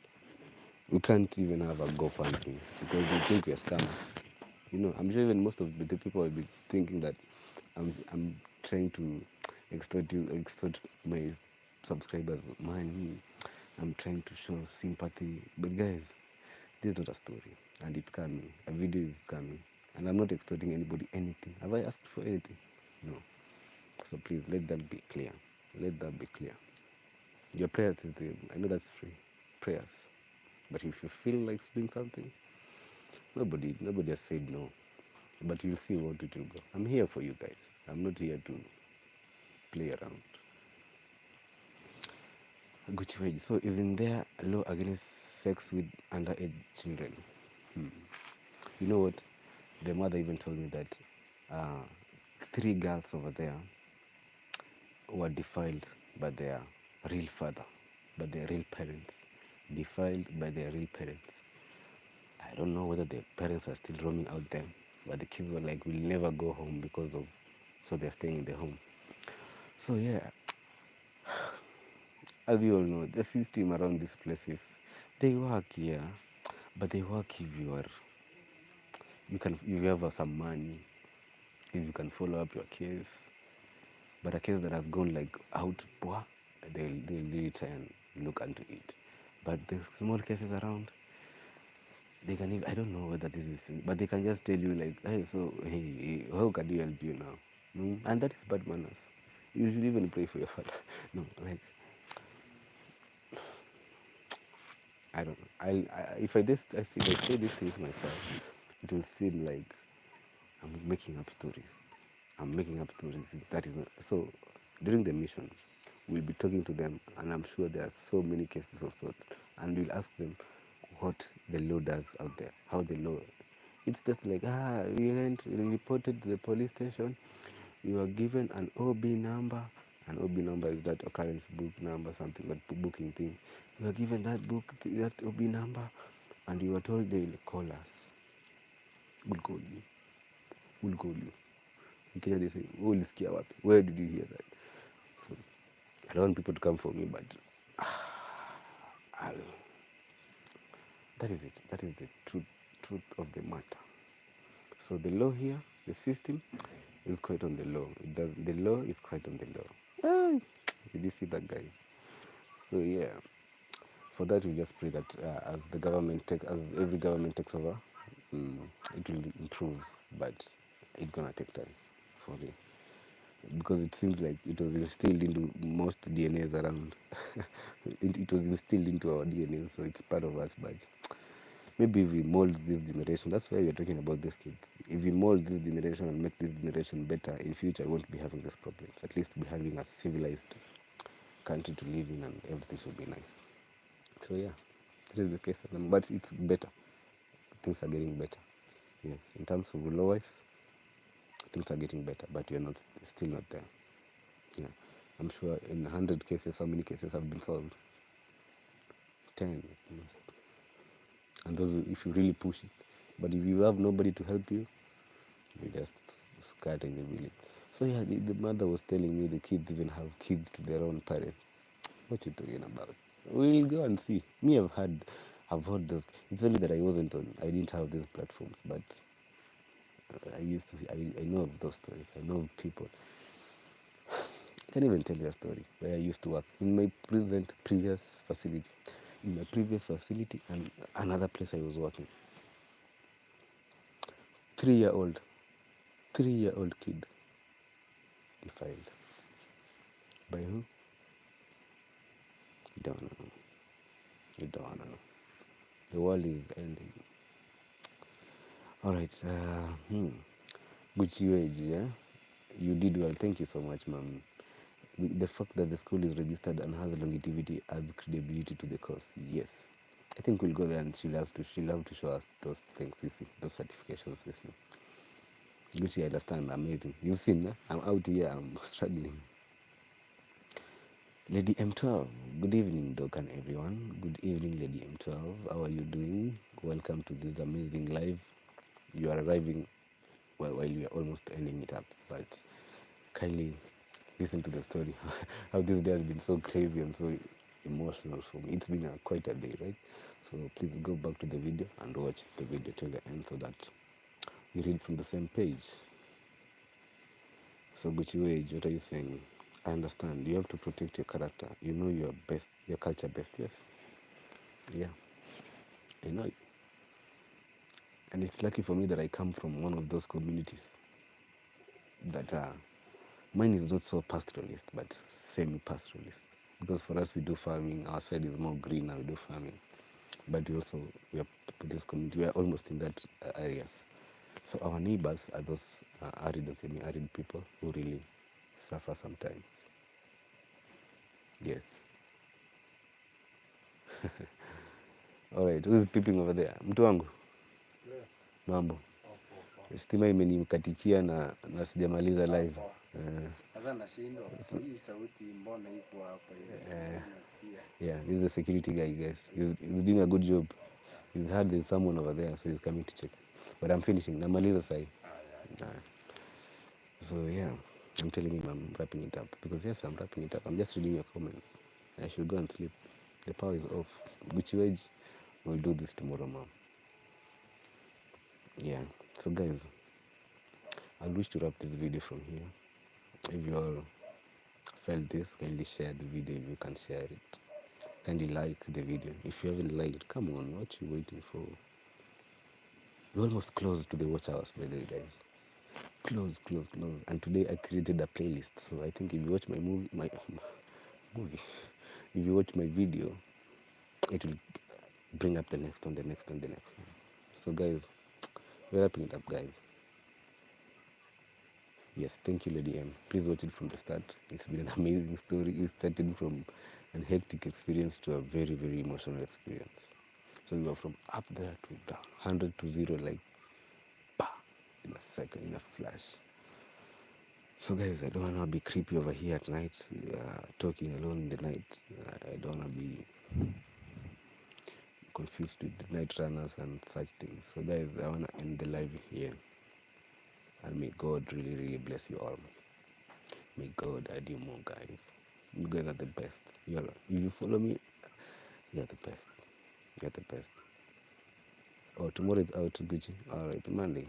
We can't even have a GoFundMe because they think we're scammers. You know, I'm sure even most of the people will be thinking that I'm trying to extort my subscribers. Man, I'm trying to show sympathy. But guys, this is not a story, and it's coming. A video is coming, and I'm not extorting anybody anything. Have I asked for anything? No. So please let that be clear. Let that be clear. Your prayers is the. I know that's free. Prayers. But if you feel like doing something, nobody has said no. But you'll see what it will go. I'm here for you guys. I'm not here to play around. Gucci Wedge. So isn't there a law against sex with underage children? You know what? The mother even told me that uh, 3 girls over there were defiled by their real father, by their real parents. Defiled by their real parents. I don't know whether the parents are still roaming out there, but the kids were like, we'll never go home because of, so they're staying in the home. So yeah, as you all know, the system around these places, they work here, but they work if if you have some money, if you can follow up your case. But a case that has gone like out, they'll really try and look into it. But the small cases around, they can even, I don't know whether this is, but they can just tell you like, hey, so hey, how can we help you now? And that is bad manners. You should even pray for your father. No, like I don't know. If I say these things myself, it will seem like I'm making up stories. I'm making up stories. That is not, so. During the mission, we'll be talking to them, and I'm sure there are so many cases of sort, and we'll ask them what the law does out there, how the law. It's just like we reported to the police station. You are given an OB number. An OB number is that occurrence book number, something that booking thing. You are given that OB number, and you are told they will call us. We'll call you. We'll call you. In Kenya they say, ulisikia wapi? Where did you hear that? So I don't want people to come for me, but I'll, that is it. That is the truth of the matter. So the law here, the system is quite on the law. The law is quite on the law. Did you see that, guy? So yeah, for that we just pray that as every government takes over, it will improve, but it's gonna take time for it because it seems like it was instilled into most DNAs around. It was instilled into our DNA, so it's part of us. But maybe if we mold this generation, that's why we're talking about these kids. If we mold this generation and make this generation better, in future I won't be having these problems. At least be having a civilized country to live in and everything should be nice. So yeah, that is the case. But it's better. Things are getting better. Yes, in terms of law-wise, things are getting better, but we're not still not there. Yeah, I'm sure in 100 cases, how many cases have been solved? 10. And those, if you really push it. But if you have nobody to help you, you just scatter in the village. So yeah, the mother was telling me the kids even have kids to their own parents. What you talking about? We'll go and see. Me, I've had I've heard those. It's only that I didn't have these platforms, but I know of those stories. I know of people. I can even tell you a story where I used to work in my previous facility. In my previous facility and another place I was working. 3-year old, 3-year old kid defiled. By who? You don't know. You don't know. The world is ending. Alright, which age, yeah? You did well. Thank you so much, ma'am. The fact that the school is registered and has longevity adds credibility to the course. Yes. I think we'll go there and she'll have to show us those things, you see, those certifications, you see. Which I understand, amazing. You've seen, huh? I'm out here, I'm struggling. Lady M12, good evening, Doc and everyone. Good evening, Lady M12. How are you doing? Welcome to this amazing live. You are arriving while we are almost ending it up, but kindly listen to the story. How this day has been so crazy and so emotional for me. It's been quite a day, right? So please go back to the video and watch the video till the end so that we read from the same page. So Gucci Wage, what are you saying? I understand. You have to protect your character. You know your best, your culture best, yes? Yeah, I know it. And it's lucky for me that I come from one of those communities that mine is not so pastoralist, but semi-pastoralist. Because for us, we do farming. Our side is more green now. We do farming, but we are this community. We are almost in that areas. So our neighbors are those arid and semi-arid people who really suffer sometimes. Yes. All right. Who's peeping over there? Mtu wangu. Mambo. Stima imenimkatikia na sijamaliza live. Sasa nashindwa hii sauti mbona iko hapa hivi nasikia. Yeah, this is the security guy, guys. He's doing a good job. He's heard there's someone over there, so he's coming to check. But I'm finishing. Namaliza sai. So yeah, I'm telling him I'm wrapping it up. Because yes, I'm wrapping it up. I'm just reading your comments. I should go and sleep. The power is off. Gucci Wedge, we'll do this tomorrow, mom. Yeah. So guys, I wish to wrap this video from here. If you all felt this, kindly share the video if you can share it. Kindly like the video. If you haven't liked, come on, what you waiting for? We're almost close to the watch hours, by the way, guys. Close. And today I created a playlist. So I think if you watch my movie, if you watch my video, it will bring up the next one. So guys, we're wrapping it up, guys. Yes, thank you, Lady M. Please watch it from the start. It's been an amazing story. It started from an hectic experience to a very, very emotional experience. So we were from up there to down, 100 to 0, like, bah, in a second, in a flash. So guys, I don't want to be creepy over here at night, talking alone in the night. I don't want to be confused with the night runners and such things. So guys, I want to end the live here. And may God really, really bless you all. May God add you more, guys. You guys are the best. If you follow me, you're the best. You're the best. Oh, tomorrow it's out, Gucci. All right, Monday.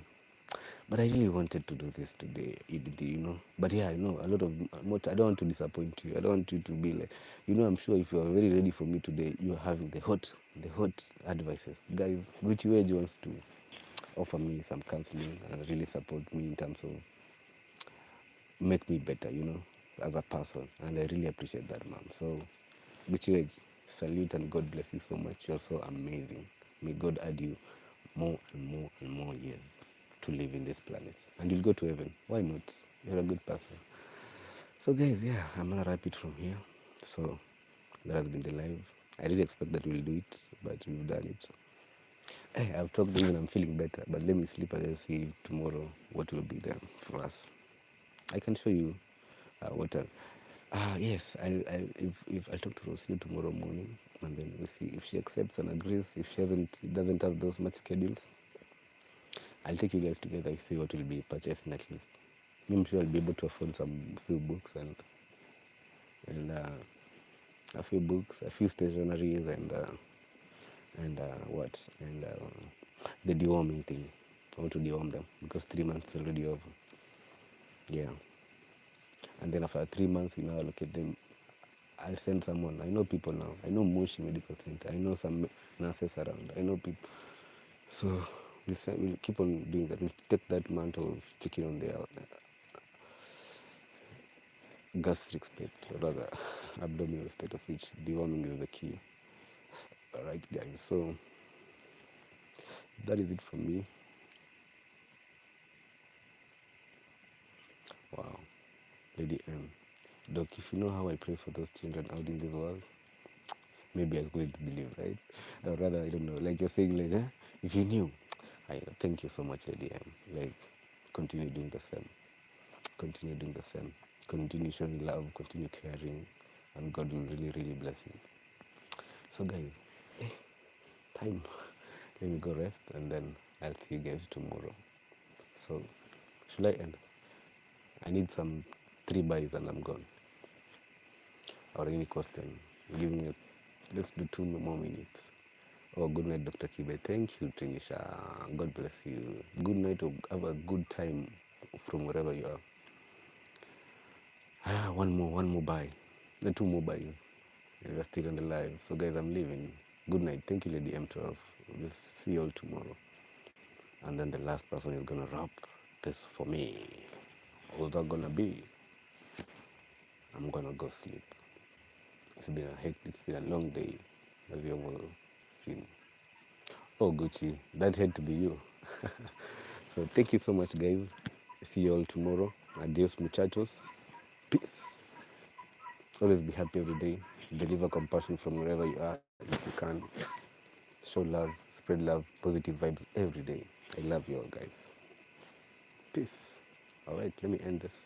But I really wanted to do this today, you know. But yeah, I know a lot of. I don't want to disappoint you. I don't want you to be like, you know. I'm sure if you are very ready for me today, you are having the hot advices, guys. Which Wedge wants to offer me some counseling and really support me in terms of make me better, you know, as a person. And I really appreciate that, ma'am. So, which Wedge, salute and God bless you so much. You're so amazing. May God add you more and more and more years to live in this planet, and you'll go to heaven. Why not? You're a good person. So guys, yeah, I'm gonna wrap it from here. So that has been the live. I didn't expect that we'll do it, but we've done it. Hey, I've talked even I'm feeling better, but let me sleep and then see tomorrow what will be there for us. I can show you what yes, if I talk to Rosie tomorrow morning, and then we see if she accepts and agrees. If she doesn't have those much schedules, I'll take you guys together and see what will be purchased at least. I'm sure I'll be able to afford some few books and a few books, a few stationaries, and what? And the deworming thing. I want to deworm them because 3 months is already over. Yeah. And then after 3 months, we now allocate them. I'll send someone. I know people now. I know Moshi Medical Center. I know some nurses around. I know people. So we'll keep on doing that. We'll take that month of checking on their gastric state, or rather abdominal state, of which deworming is the key. All right, guys. So that is it from me. Wow. Lady M. Doc, if you know how I pray for those children out in this world, maybe I couldn't believe, right? Or rather, I don't know. Like you're saying, like, if you knew, I thank you so much, Lady M. Like, continue doing the same. Continue doing the same. Continue showing love. Continue caring, and God will really, really bless you. So, guys, time. Let me go rest, and then I'll see you guys tomorrow. So, should I end? I need some 3 buys, and I'm gone. Or any question. I'm giving you. Let's do 2 more minutes. Oh, good night, Dr. Kibe. Thank you, Trinisha. God bless you. Good night. Or have a good time from wherever you are. One more buy. The 2 more buys. We're still on the live. So, guys, I'm leaving. Good night. Thank you, Lady M12. We'll see you all tomorrow. And then the last person is going to wrap this for me. Who's that going to be? I'm going to go sleep. It's been a long day, as you all seen. Oh, Gucci, that had to be you. So thank you so much, guys. See you all tomorrow. Adios, muchachos. Peace. Always be happy every day. Deliver compassion from wherever you are if you can. Show love, spread love, positive vibes every day. I love you all, guys. Peace. All right, let me end this.